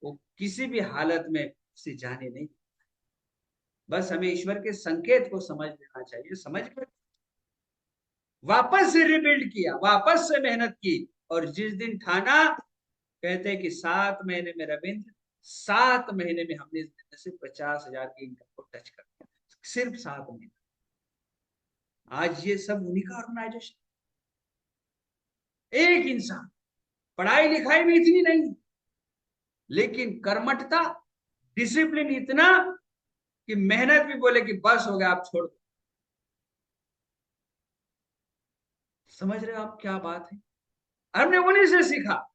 वो किसी भी हालत में उसे जाने नहीं। बस हमें ईश्वर के संकेत को समझ लेना चाहिए, समझ कर वापस से रिबिल्ड किया, वापस से मेहनत की, और जिस दिन ठाना, कहते हैं कि 7 महीने में रविंद्र, 7 महीने में हमने इस बिजनेस से 50,000 की इनकम को टच कर दिया, सिर्फ 7 महीने। आज ये सब उन्हीं का ऑर्गेनाइजेशन। एक इंसान, पढ़ाई लिखाई भी इतनी नहीं, लेकिन कर्मठता, डिसिप्लिन इतना कि मेहनत भी बोले कि बस हो गया, आप छोड़ दो। समझ रहे हो आप क्या बात है? हमने उन्हीं से सीखा,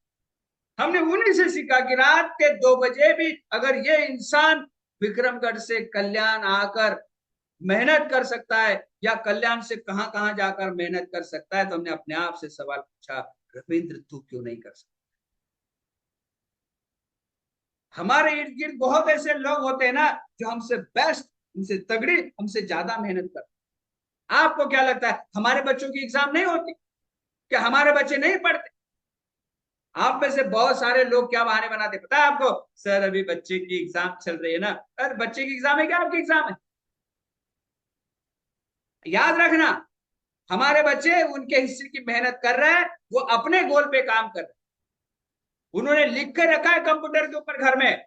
हमने उन्हीं से सीखा कि रात के 2 बजे भी अगर ये इंसान विक्रमगढ़ से कल्याण आकर मेहनत कर सकता है, या कल्याण से कहां कहां जाकर मेहनत कर सकता है, तो हमने अपने आप से सवाल पूछा, रविंद्र तू क्यों नहीं कर सकता? हमारे इर्द गिर्द बहुत ऐसे लोग होते हैं ना, जो हमसे बेस्ट, हमसे तगड़ी, हमसे ज्यादा मेहनत करते। आपको क्या लगता है हमारे बच्चों की एग्जाम नहीं होती? क्या हमारे बच्चे नहीं पढ़ते? आप में से बहुत सारे लोग क्या बहाने बनाते पता है आपको? सर अभी बच्चे की एग्जाम चल रही है ना। अरे बच्चे की एग्जाम है क्या आपकी एग्जाम है? याद रखना, हमारे बच्चे उनके हिस्से की मेहनत कर रहे हैं, वो अपने गोल पे काम कर रहे हैं। उन्होंने लिख कर रखा है कंप्यूटर के ऊपर घर में,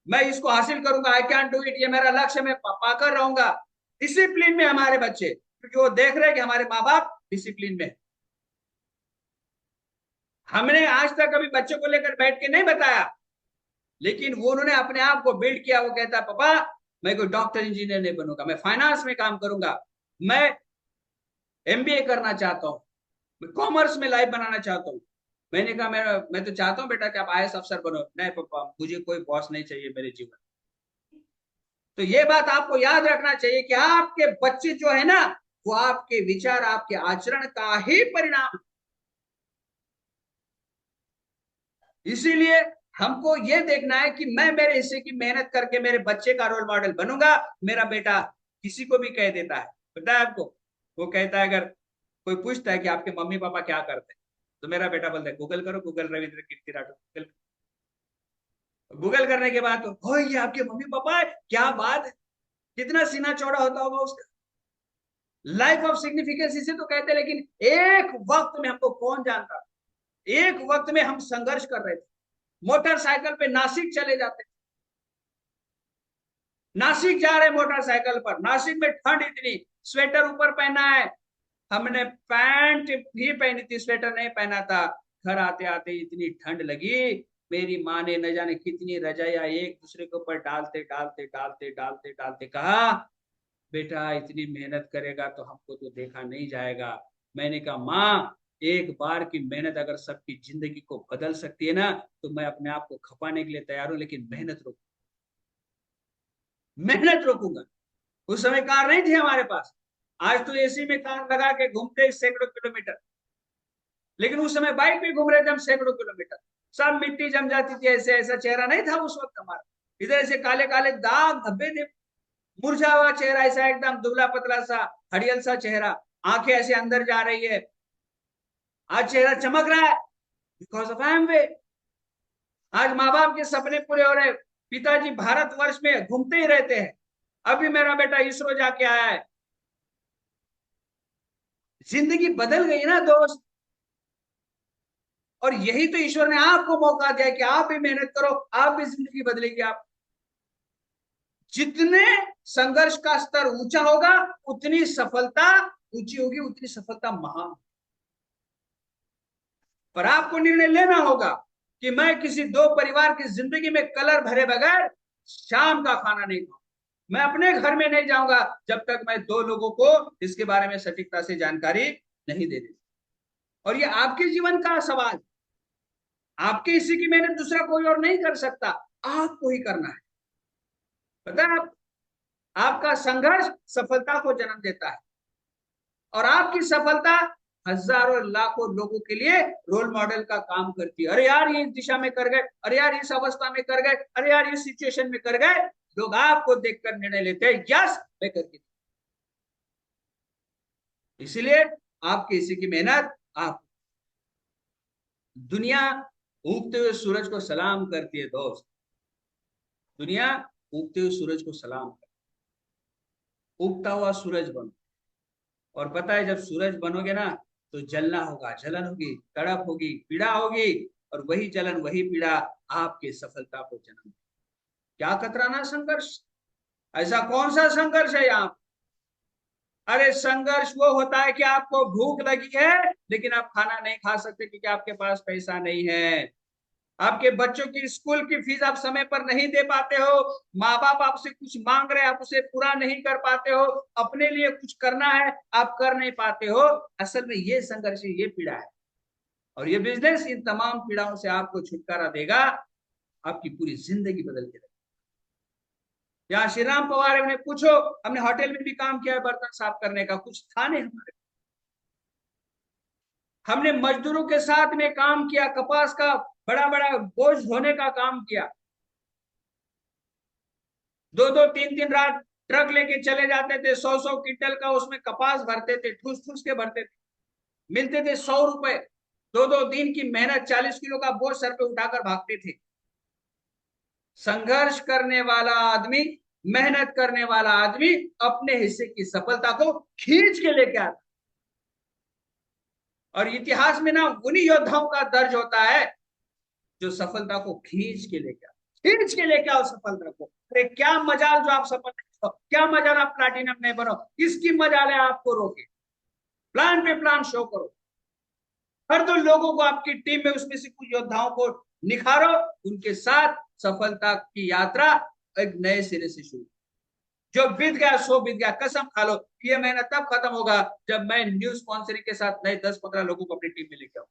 मैं इसको हासिल करूंगा, आई कैन डू इट, ये मेरा लक्ष्य, मैं पाकर रहूंगा। डिसिप्लिन में हमारे बच्चे, क्योंकि वो देख रहे हैं कि हमारे माँ बाप डिसिप्लिन में। हमने आज तक कभी बच्चों को लेकर बैठ के नहीं बताया, लेकिन वो उन्होंने अपने आप को बिल्ड किया। वो कहता है पापा मैं कोई डॉक्टर इंजीनियर नहीं बनूंगा, मैं फाइनेंस में काम करूंगा, मैं एमबीए करना चाहता हूँ, मैं कॉमर्स में लाइफ बनाना चाहता हूँ। मैंने कहा मैं तो चाहता हूँ बेटा कि आप आईएएस अफसर बनो। नहीं पापा, मुझे कोई बॉस नहीं चाहिए मेरे जीवन। तो ये बात आपको याद रखना चाहिए कि आपके बच्चे जो है ना, वो आपके विचार, आपके आचरण का ही परिणाम है। इसीलिए हमको ये देखना है कि मैं मेरे हिस्से की मेहनत करके मेरे बच्चे का रोल मॉडल बनूंगा। मेरा बेटा किसी को भी कह देता है, पता है आपको, वो कहता है, अगर कोई पूछता है कि आपके मम्मी पापा क्या करते हैं, तो मेरा बेटा बोलता है गूगल करो, गूगल रविंद्र कीर्ति राठौर। गूगल करने के बाद तो हो, ये आपके मम्मी पापा है, क्या बात है, कितना सीना चौड़ा होता होगा उसका। लाइफ ऑफ सिग्निफिकेंस इसे तो कहते हैं, लेकिन एक वक्त में हमको कौन जानता, एक वक्त में हम संघर्ष कर रहे थे, मोटरसाइकिल पे नासिक चले जाते, नासिक जा रहे मोटरसाइकिल पर, नासिक में ठंड इतनी, स्वेटर ऊपर पहना है, हमने पैंट भी पहनी थी, स्वेटर नहीं पहना था। घर आते आते इतनी ठंड लगी, मेरी माँ ने न जाने कितनी रजाइयां एक दूसरे के ऊपर डालते डालते डालते डालते डालते कहा, बेटा इतनी मेहनत करेगा तो हमको तो देखा नहीं जाएगा। मैंने कहा माँ, एक बार की मेहनत अगर सबकी जिंदगी को बदल सकती है ना, तो मैं अपने आप को खपाने के लिए तैयार हूं, लेकिन मेहनत रोकूंगा। उस समय कार नहीं थी हमारे पास, आज तो एसी में कार लगा के घूमते सैकड़ों किलोमीटर, लेकिन उस समय बाइक पे घूम रहे थे हम सैकड़ों किलोमीटर। सब मिट्टी जम जाती थी, ऐसे ऐसा चेहरा नहीं था उस वक्त हमारा। इधर ऐसे काले काले दाग धब्बे थे, मुरझा हुआ चेहरा, ऐसा एकदम दुबला पतला सा हड़ियल सा चेहरा, आंखें ऐसे अंदर जा रही है। आज चेहरा चमक रहा है बिकॉज ऑफ एमवे। आज माँ बाप के सपने पूरे हो रहे, पिताजी भारतवर्ष में घूमते ही रहते हैं, अभी मेरा बेटा इसरो जाके आया है। जिंदगी बदल गई ना दोस्त, और यही तो ईश्वर ने आपको मौका दिया कि आप भी मेहनत करो, आप भी जिंदगी बदलेगी। आप जितने संघर्ष का स्तर ऊंचा होगा उतनी सफलता ऊंची होगी, उतनी सफलता महान। पर आपको निर्णय लेना होगा कि मैं किसी दो परिवार की जिंदगी में कलर भरे बगैर शाम का खाना नहीं खाऊंगा, मैं अपने घर में नहीं जाऊंगा जब तक मैं दो लोगों को इसके बारे में सटीकता से जानकारी नहीं दे देती। और ये आपके जीवन का सवाल, आपके हिस्से की मेहनत दूसरा कोई और नहीं कर सकता, आपको ही करना है। पता है आपका संघर्ष सफलता को जन्म देता है, और आपकी सफलता हजारों लाखों लोगों के लिए रोल मॉडल का काम करती है। अरे यार ये इस दिशा में कर गए, अरे यार इस अवस्था में कर गए, अरे यार इस सिचुएशन में कर गए, लोग आपको देखकर निर्णय लेते हैं यस मैं करके। इसलिए आपकी इसी की मेहनत आप, दुनिया उगते हुए सूरज को सलाम करती है दोस्त, दुनिया उगते हुए सूरज को सलाम करती है। उगता हुआ सूरज बनो, और पता है जब सूरज बनोगे ना तो जलना होगा, जलन होगी, तड़प होगी, पीड़ा होगी, और वही जलन वही पीड़ा आपके सफलता को जन्म। क्या कतराना संघर्ष, ऐसा कौन सा संघर्ष है यहाँ? अरे संघर्ष वो होता है कि आपको भूख लगी है लेकिन आप खाना नहीं खा सकते क्योंकि आपके पास पैसा नहीं है। आपके बच्चों की स्कूल की फीस आप समय पर नहीं दे पाते हो, माँ बाप आपसे कुछ मांग रहे हैं आप उसे पूरा नहीं कर पाते हो, अपने लिए कुछ करना है आप कर नहीं पाते हो। असल में ये संघर्ष है, ये पीड़ा है, और ये बिजनेस इन तमाम पीड़ाओं से आपको छुटकारा देगा, आपकी पूरी जिंदगी बदल के रहेगी। यहाँ श्री राम पवार है, उन्हें पूछो, हमने होटल में भी काम किया है बर्तन साफ करने का, कुछ था नहीं हमारे, हमने मजदूरों के साथ में काम किया, कपास का बड़ा बड़ा बोझ ढोने का काम किया, दो दो तीन तीन रात ट्रक लेके चले जाते थे, 100 क्विंटल का उसमें कपास भरते थे, ठूस ठूस के भरते थे, मिलते थे 100 रुपए, दो दो दिन की मेहनत, 40 किलो का बोझ सर पे उठाकर भागते थे। संघर्ष करने वाला आदमी, मेहनत करने वाला आदमी अपने हिस्से की सफलता को खींच के लेके आता, और इतिहास में ना उन्हीं योद्धाओं का दर्ज होता है जो सफलता को खींच के लेके आओ, खींच के लेके आओ सफलता को। अरे क्या मजाल जो आप सफल नहीं हो, क्या मजाल आप प्लैटिनम नहीं बनो, इसकी मजाल है आपको रोके, प्लान पे प्लान शो करो, हर दो लोगों को आपकी टीम में उसमें से कुछ योद्धाओं को निखारो, उनके साथ सफलता की यात्रा एक नए सिरे से शुरू। जो बीत गया सो बीत गया, कसम खा लो ये महीना तब खत्म होगा जब मैं न्यू स्पॉन्सरिंग के साथ नए 10-15 लोगों को अपनी टीम में लेके आऊं।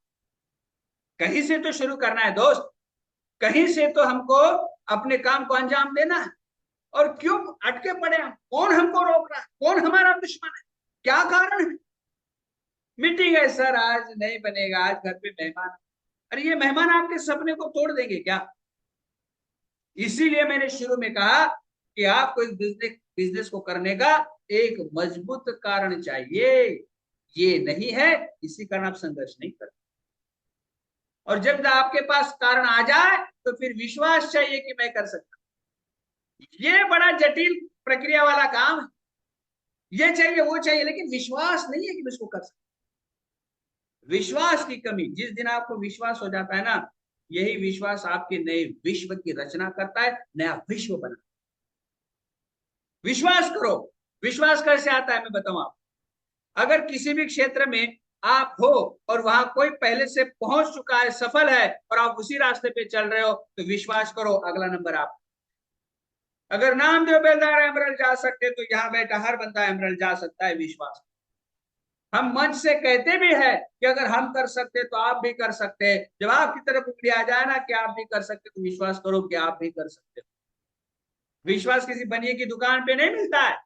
कहीं से तो शुरू करना है दोस्त, कहीं से तो हमको अपने काम को अंजाम देना है, और क्यों अटके पड़े हम? कौन हमको रोक रहा है? कौन हमारा दुश्मन है? क्या कारण है? मीटिंग है सर, आज नहीं बनेगा, आज घर पे मेहमान। अरे ये मेहमान आपके सपने को तोड़ देंगे क्या? इसीलिए मैंने शुरू में कहा कि आपको इस बिजनेस को करने का एक मजबूत कारण चाहिए, ये नहीं है इसी कारण आप संघर्ष नहीं करते। और जब आपके पास कारण आ जाए तो फिर विश्वास चाहिए कि मैं कर सकता, ये बड़ा जटिल प्रक्रिया वाला काम है, ये चाहिए वो चाहिए, लेकिन विश्वास नहीं है कि मैं इसको कर सकता। विश्वास की कमी, जिस दिन आपको विश्वास हो जाता है ना, यही विश्वास आपके नए विश्व की रचना करता है, नया विश्व बना। विश्वास करो। विश्वास कैसे आता है मैं बताऊं आप, अगर किसी भी क्षेत्र में आप हो और वहां कोई पहले से पहुंच चुका है, सफल है, और आप उसी रास्ते पे चल रहे हो, तो विश्वास करो अगला नंबर आप। अगर नामदेव बेलदार एमरल्ड जा सकते तो यहाँ बैठा हर बंदा एमरल्ड जा सकता है, विश्वास। हम मंच से कहते भी है कि अगर हम कर सकते तो आप भी कर सकते हैं, जब आपकी तरफ उंगली आ जाए ना कि आप भी कर सकते तो विश्वास करो कि आप भी कर सकते हो। विश्वास किसी बनिए की दुकान पे नहीं मिलता है,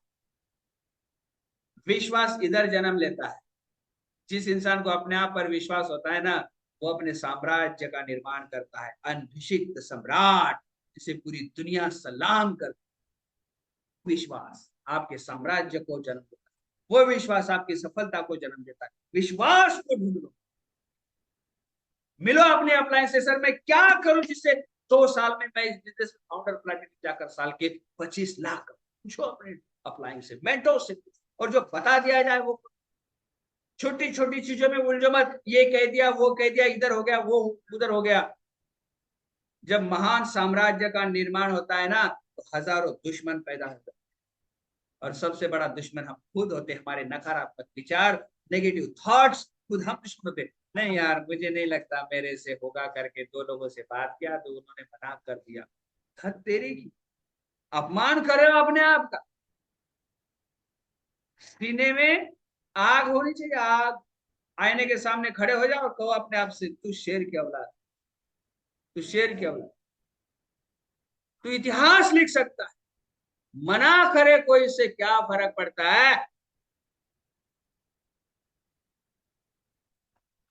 विश्वास इधर जन्म लेता है। जिस इंसान को अपने आप पर विश्वास होता है ना, वो अपने साम्राज्य का निर्माण करता है, अनभिषिक्त सम्राट जिसे पूरी दुनिया सलाम करती। विश्वास आपके साम्राज्य को जन्म देता है, वो विश्वास आपकी सफलता को जन्म देता है। विश्वास को ढूंढ लो, मिलो अपने अपलाइन से, सर मैं क्या करूं जिससे 2 साल में मैं इस बिजनेस फाउंडर प्लेटिनम जाकर साल के 25 लाख पूछो अपने अपलाइन से, मेंटोर से, और जो बता दिया जाए वो। छोटी छोटी चीजों में उलझो मत, ये कह दिया वो कह दिया, इधर हो गया वो उधर हो गया। जब महान साम्राज्य का निर्माण होता है ना, तो हजारों दुश्मन पैदा होते हैं, और सबसे बड़ा दुश्मन हम खुद होते हैं। हमारे नकारात्मक विचार, नेगेटिव थॉट्स, खुद हम दुश्मन होते। नहीं यार, मुझे नहीं लगता मेरे से होगा करके 2 लोगों से बात किया तो उन्होंने मना कर दिया। धत तेरी की, अपमान कर रहे हो अपने आप का। सीने में आग होनी चाहिए, आग। आईने के सामने खड़े हो जाओ और कहो अपने आप से, तू शेर की औलाद, तू शेर की औलाद, तू इतिहास लिख सकता है। मना करे कोई, इससे क्या फर्क पड़ता है।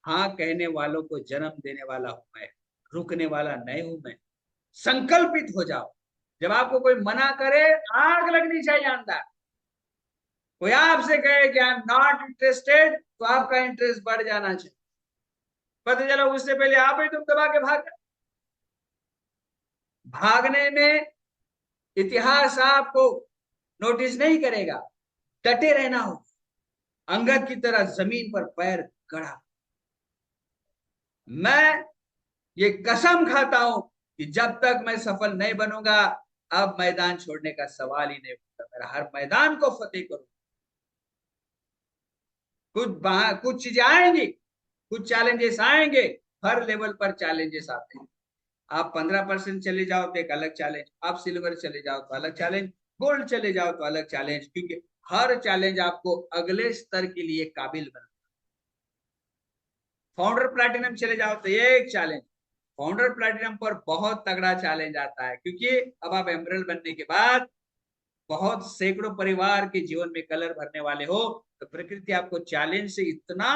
हाँ कहने वालों को जन्म देने वाला हूं मैं, रुकने वाला नहीं हूं मैं। संकल्पित हो जाओ। जब आपको कोई मना करे, आग लगनी चाहिए अंदर। कोई आपसे कहे कि आई एम नॉट इंटरेस्टेड, तो आपका इंटरेस्ट बढ़ जाना चाहिए। पता चला उससे पहले आप ही तुम दबा के भाग गए। भागने में इतिहास आपको नोटिस नहीं करेगा, डटे रहना हो। अंगद की तरह जमीन पर पैर गड़ा। मैं ये कसम खाता हूं कि जब तक मैं सफल नहीं बनूंगा, अब मैदान छोड़ने का सवाल ही नहीं उठता। मेरा हर मैदान को फतेह करूं। कुछ चीजें आएंगी, कुछ चैलेंजेस आएंगे, हर लेवल पर चैलेंजेस आते हैं। आप 15% चले जाओ तो एक अलग चैलेंज, आप सिल्वर चले जाओ तो अलग चैलेंज, गोल्ड चले जाओ तो अलग चैलेंज, क्योंकि हर चैलेंज आपको अगले स्तर के लिए काबिल बना। फाउंडर प्लैटिनम चले जाओ तो ये एक चैलेंज। फाउंडर प्लैटिनम पर बहुत तगड़ा चैलेंज आता है, क्योंकि अब आप एमरल्ड बनने के बाद बहुत सैकड़ों परिवार के जीवन में कलर भरने वाले हो, तो प्रकृति आपको चैलेंज से इतना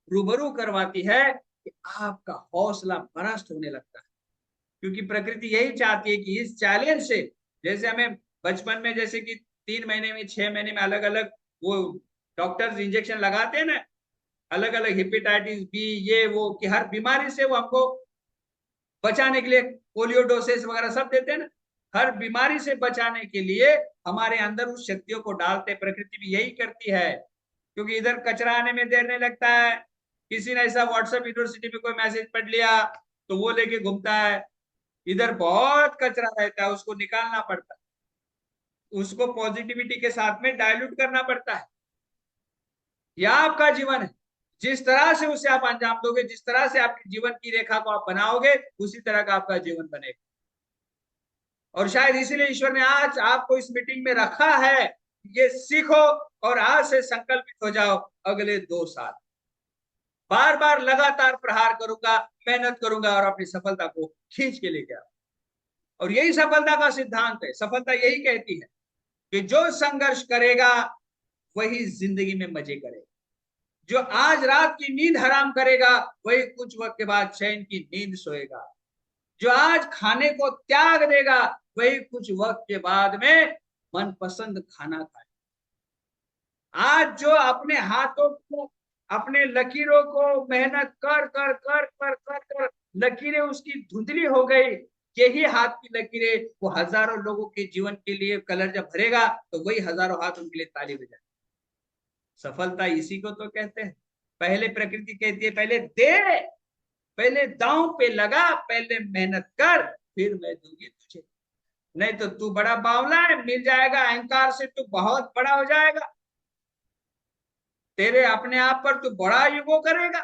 रूबरू करवाती है कि आपका हौसला पस्त होने लगता है। क्योंकि प्रकृति यही चाहती है कि इस चैलेंज से, जैसे हमें बचपन में जैसे कि 3 महीने में 6 महीने में अलग अलग वो डॉक्टर्स इंजेक्शन लगाते हैं ना, अलग अलग हेपेटाइटिस बी ये वो, कि हर बीमारी से वो हमको बचाने के लिए पोलियो डोसेस वगैरह सब देते हैं ना। हर बीमारी से बचाने के लिए हमारे अंदर उस शक्तियों को डालते। प्रकृति भी यही करती है, क्योंकि इधर कचरा आने में देर नहीं लगता है। किसी ने ऐसा व्हाट्सएप यूनिवर्सिटी में कोई मैसेज पढ़ लिया तो वो लेके घूमता है। इधर बहुत कचरा रहता है, उसको निकालना पड़ता है, उसको पॉजिटिविटी के साथ में डायल्यूट करना पड़ता है। यह आपका जीवन है, जिस तरह से उसे आप अंजाम दोगे, जिस तरह से आपके जीवन की रेखा को आप बनाओगे, उसी तरह का आपका जीवन बनेगा। और शायद इसीलिए ईश्वर ने आज आपको इस मीटिंग में रखा है। ये सीखो और आज से संकल्पित हो जाओ, अगले 2 साल बार बार लगातार प्रहार करूंगा, मेहनत करूंगा और अपनी सफलता को खींच के लेके आओ। और यही सफलता का सिद्धांत है। सफलता यही कहती है कि जो संघर्ष करेगा वही जिंदगी में मजे करेगा। जो आज रात की नींद हराम करेगा वही कुछ वक्त के बाद चैन की नींद सोएगा। जो आज खाने को त्याग देगा वही कुछ वक्त के बाद में मनपसंद खाना खाए। आज जो अपने हाथों को, अपने लकीरों को मेहनत कर कर कर कर कर कर लकीरें उसकी धुंधली हो गई, यही हाथ की लकीरें वो हजारों लोगों के जीवन के लिए कलर जब भरेगा तो वही हजारों हाथ उनके लिए ताली बजाए। सफलता इसी को तो कहते हैं। पहले प्रकृति कहती है पहले दे, पहले दांव पे लगा, पहले मेहनत कर, फिर मैं दूंगी तुझे। नहीं तो तू बड़ा बावला है, मिल जाएगा अहंकार से तू बहुत बड़ा हो जाएगा। तेरे अपने आप पर तू बड़ा युगो करेगा।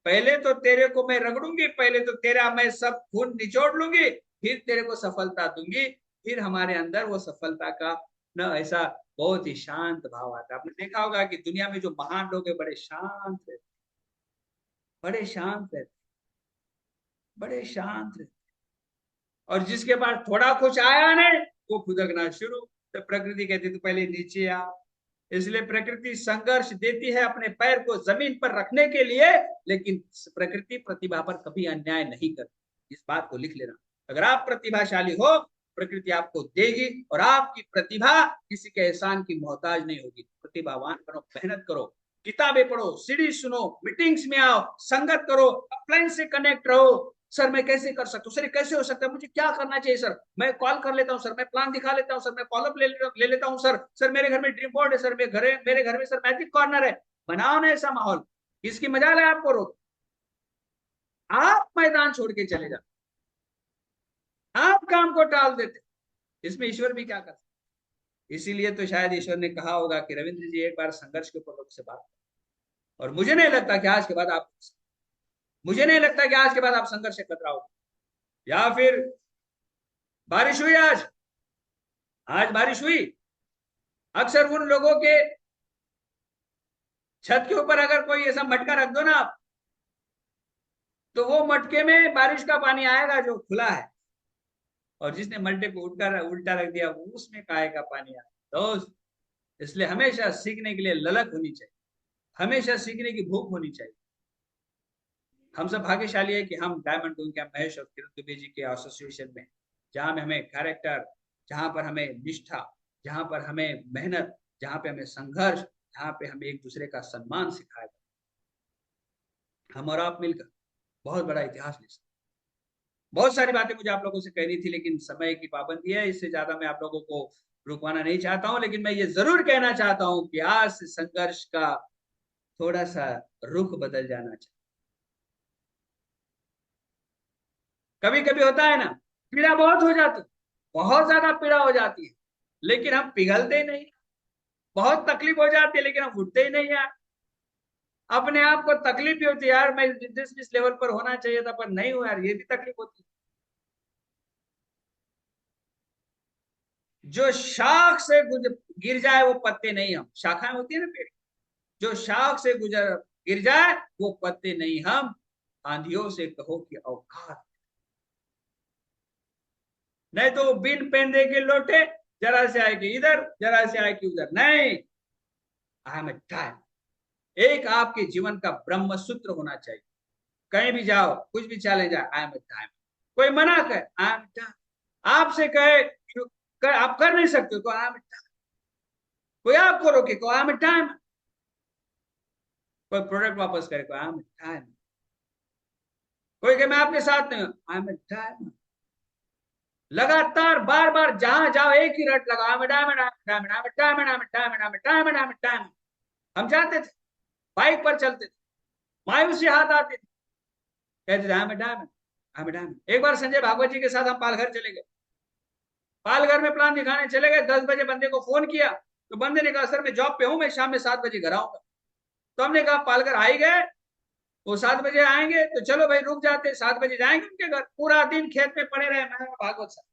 पहले तो तेरे को मैं रगड़ूंगी, पहले तो तेरा मैं सब खून निचोड़ लूंगी, फिर तेरे को सफलता दूंगी। फिर हमारे अंदर वो सफलता का न ऐसा बहुत ही शांत भाव आता है। आपने देखा होगा कि दुनिया में जो महान लोग है बड़े शांत रहते, बड़े शांत रहते, बड़े शांत रहते। और जिसके पास थोड़ा कुछ आया नहीं वो खुदकना शुरू। तो प्रकृति कहती तू पहले नीचे आ, इसलिए प्रकृति संघर्ष देती है अपने पैर को जमीन पर रखने के लिए, लेकिन प्रकृति प्रतिभा पर कभी अन्याय नहीं करती। इस बात को लिख लेना। अगर आप प्रतिभाशाली हो, प्रकृति आपको देगी, और आपकी प्रतिभा किसी के एहसान की मोहताज नहीं होगी। प्रतिभावान बनो, मेहनत करो, किताबें पढ़ो, सीडी सुनो, मीटिंग्स में आओ, संगत करो, अपलाइन से कनेक्ट रहो। सर मैं कैसे कर सकता हूँ, सर कैसे हो सकता है, मुझे क्या करना चाहिए सर, मैं कॉल कर लेता हूँ सर, मैं प्लान दिखा लेता हूँ सर, मैं फॉलोअप ले लेता हूँ सर, सर मेरे घर में ड्रीम बोर्ड है सर, मेरे घर में सर मैजिक कॉर्नर है। बनाओ ना ऐसा माहौल, इसकी मजाल है आपको रोक। आप मैदान छोड़ के चले जाते, आप काम को टाल देते, इसमें ईश्वर भी क्या कर सकते। इसीलिए तो शायद ईश्वर ने कहा होगा कि रविंद्र जी एक बार संघर्ष के ऊपर लोग से बात करें। और मुझे नहीं लगता कि आज के बाद आप संघर्ष से कतराओगे। या फिर बारिश हुई आज बारिश हुई। अक्सर उन लोगों के छत के ऊपर अगर कोई ऐसा मटका रख दो ना आप, तो वो मटके में बारिश का पानी आएगा जो खुला है, और जिसने मटके को उल्टा रख दिया उसमें काहे का पानी आएगा। दोस्त, इसलिए हमेशा सीखने के लिए ललक होनी चाहिए, हमेशा सीखने की भूख होनी चाहिए। हम सब भाग्यशाली है कि हम डायमंड डूइंग कैंप महेश और किरण दुबे जी के एसोसिएशन में, जहां में हमें कैरेक्टर, जहां पर हमें निष्ठा, जहां पर हमें मेहनत, जहां पे हमें संघर्ष, जहां पे हमें एक दूसरे का सम्मान सिखाया जाए। हम और आप मिलकर बहुत बड़ा इतिहास लिख सकते। बहुत सारी बातें मुझे आप लोगों से कहनी थी, लेकिन समय की पाबंदी है, इससे ज्यादा मैं आप लोगों को रुकवाना नहीं चाहता हूं। लेकिन मैं ये जरूर कहना चाहता हूं कि आज से संघर्ष का थोड़ा सा रुख बदल जाना चाहिए। कभी कभी होता है ना, पीड़ा बहुत हो जाती, बहुत ज्यादा पीड़ा हो जाती है, लेकिन हम पिघलते ही नहीं। बहुत तकलीफ हो जाती है, लेकिन हम उठते ही नहीं यार। अपने आप को तकलीफ भी होती है यार, मैं जिस लेवल पर होना चाहिए था पर नहीं हुआ यार, ये भी तकलीफ होती है। जो शाख से गिर जाए वो पत्ते नहीं हम, शाखाएं होती है ना पेड़, जो शाख से गिर जाए वो पत्ते नहीं हम। आंधियों से कहो कि औकात, नहीं तो बिन पेंदे के लोटे, जरा से आए कि इधर, जरा से आए कि उधर। नहीं, आई एम ए टाइम। एक आपके जीवन का ब्रह्म सूत्र होना चाहिए। कहीं भी जाओ, कुछ भी चैलेंज आए, आई एम ए टाइम। कोई मना करे, आई एम टाइम। आपसे कहे आप कर नहीं सकते तो आई एम टाइम। कोई आपको रोके तो आई एम टाइम। कोई प्रोडक्ट वापस करे तो आई एम टाइम। कोई कहे मैं आपके साथ नहीं हूं, आई एम टाइम। लगातार बार बार जहां जाओ एक ही रट लगा, हम जानते थे, बाइक पर चलते थे, मायूसी हाथ आती थी, कहते थे एक बार संजय भागवत जी के साथ हम पालघर चले गए। पालघर में प्लान दिखाने चले गए, 10 बजे बंदे को फोन किया, तो बंदे ने कहा सर मैं जॉब पे हूं, मैं शाम में 7 बजे घर आऊंगा। तो हमने कहा पालघर आ ही गए, वो 7 बजे आएंगे तो चलो भाई रुक जाते, 7 बजे जाएंगे उनके घर। पूरा दिन खेत में पड़े रहे, मैं भागवत साहब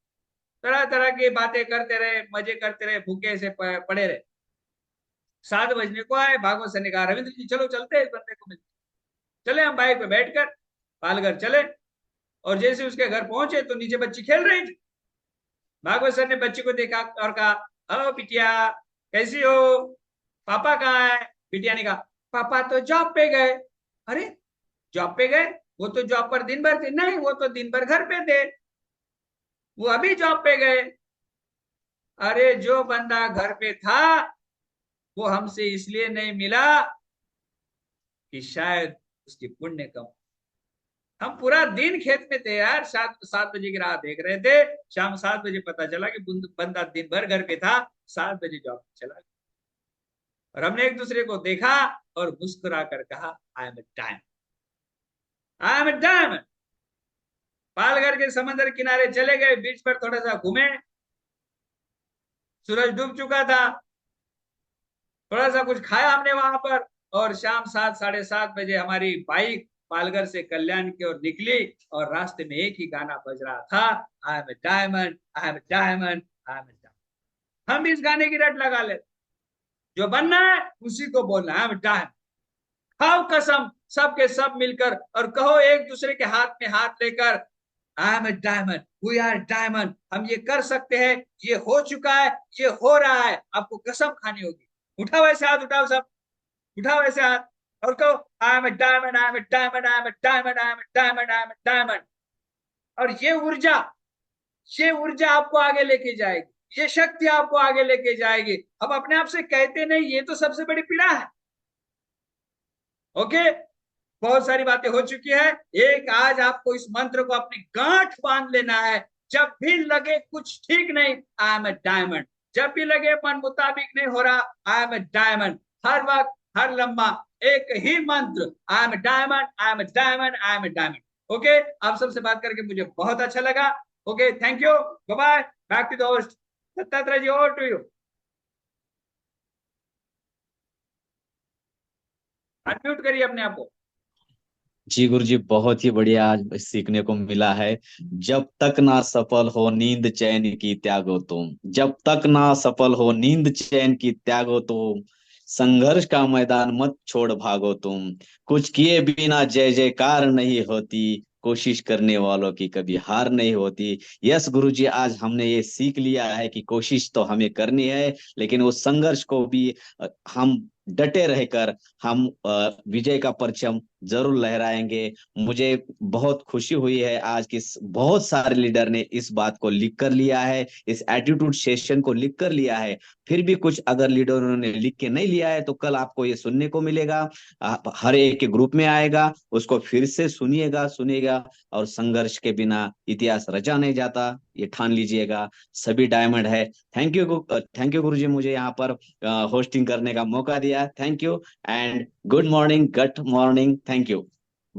तरह तरह की बातें करते रहे, मजे करते रहे, भूखे से पड़े रहे। 7 बजने को आए, भागवत सर ने कहा रविंद्र जी चलो चलते हैं, इस बंदे को मिलते। चले हम बाइक पे बैठकर पालघर चले, और जैसे उसके घर पहुंचे तो नीचे बच्ची खेल रही थी। भागवत सर ने बच्ची को देखा और कहा ओ बिटिया कैसी हो, पापा कहाँ है। बिटिया ने कहा पापा तो जॉब पे गए। अरे जॉब पे गए, वो तो जॉब पर दिन भर थे। नहीं, वो तो दिन भर घर पे थे, वो अभी जॉब पे गए। अरे जो बंदा घर पे था वो हमसे इसलिए नहीं मिला कि शायद उसकी पुण्य कम। हम पूरा दिन खेत में थे यार, 7 बजे की राह देख रहे थे, शाम 7 बजे पता चला कि बंदा दिन भर घर पे था, 7 बजे जॉब पे चला गया। और हमने एक दूसरे को देखा और मुस्कुरा कर कहा I am a time, I am a time. Palghar के समंदर किनारे चले गए, बीच पर थोड़ा सा घूमे, सूरज डूब चुका था, थोड़ा सा कुछ खाया हमने वहां पर, और शाम 7 साढ़े 7 बजे हमारी बाइक पालघर से कल्याण की ओर निकली, और रास्ते में एक ही गाना बज रहा था, I am a diamond, I am a diamond, I am a diamond. हम भी इस गाने की रट लगा लेते, जो बनना है उसी को बोलना, आई एम ए डायमंड। खाओ कसम सबके सब मिलकर, और कहो एक दूसरे के हाथ में हाथ लेकर, I am a diamond, we are diamond. हम ये कर सकते हैं, ये हो चुका है, ये हो रहा है, आपको कसम खानी होगी। उठाओ ऐसे हाथ, उठाओ सब, उठाओ ऐसे हाथ और कहो I am a diamond, I am a diamond, I am a diamond, I am a diamond, I am a diamond. और ये ऊर्जा आपको आगे लेके जाएगी, ये शक्ति आपको आगे लेके जाएगी। अब अपने आप से कहते नहीं, ये तो सबसे बड़ी पीड़ा है। ओके, बहुत सारी बातें हो चुकी है। एक आज आपको इस मंत्र को अपनी गांठ बांध लेना है। जब भी लगे कुछ ठीक नहीं, आई एम ए डायमंड। जब भी लगे मन मुताबिक नहीं हो रहा, आई एम ए डायमंड। हर वक्त, हर लम्हा एक ही मंत्र, I am a diamond, I am a diamond, I am a diamond. Okay, आप सबसे बात करके मुझे बहुत अच्छा लगा। Okay, thank you, bye bye, back to the host. Dattatreya ji, over to you. Unmute करिए अपने आप को। जी गुरु जी, बहुत ही बढ़िया आज सीखने को मिला है। जब तक ना सफल हो नींद चैन की त्यागो तुम, जब तक ना सफल हो नींद चैन की त्यागो तुम, संघर्ष का मैदान मत छोड़ भागो तुम, कुछ किए बिना जय जयकार नहीं होती, कोशिश करने वालों की कभी हार नहीं होती। यस गुरु जी, आज हमने ये सीख लिया है कि कोशिश तो हमें करनी है, लेकिन उस संघर्ष को भी हम डटे रहकर हम विजय का परचम जरूर लहराएंगे। मुझे बहुत खुशी हुई है आज कि बहुत सारे लीडर ने इस बात को लिख कर लिया है, इस एटीट्यूड सेशन को लिख कर लिया है। फिर भी कुछ अगर लीडरों ने लिख के नहीं लिया है तो कल आपको ये सुनने को मिलेगा। आप हर एक के ग्रुप में आएगा, उसको फिर से सुनिएगा सुनिएगा। और संघर्ष के बिना इतिहास रचा नहीं जाता, ये ठान लीजिएगा। सभी डायमंड है। थैंक यू गुरु जी, मुझे यहाँ पर होस्टिंग करने का मौका दिया। Thank you and good morning, good morning, thank you.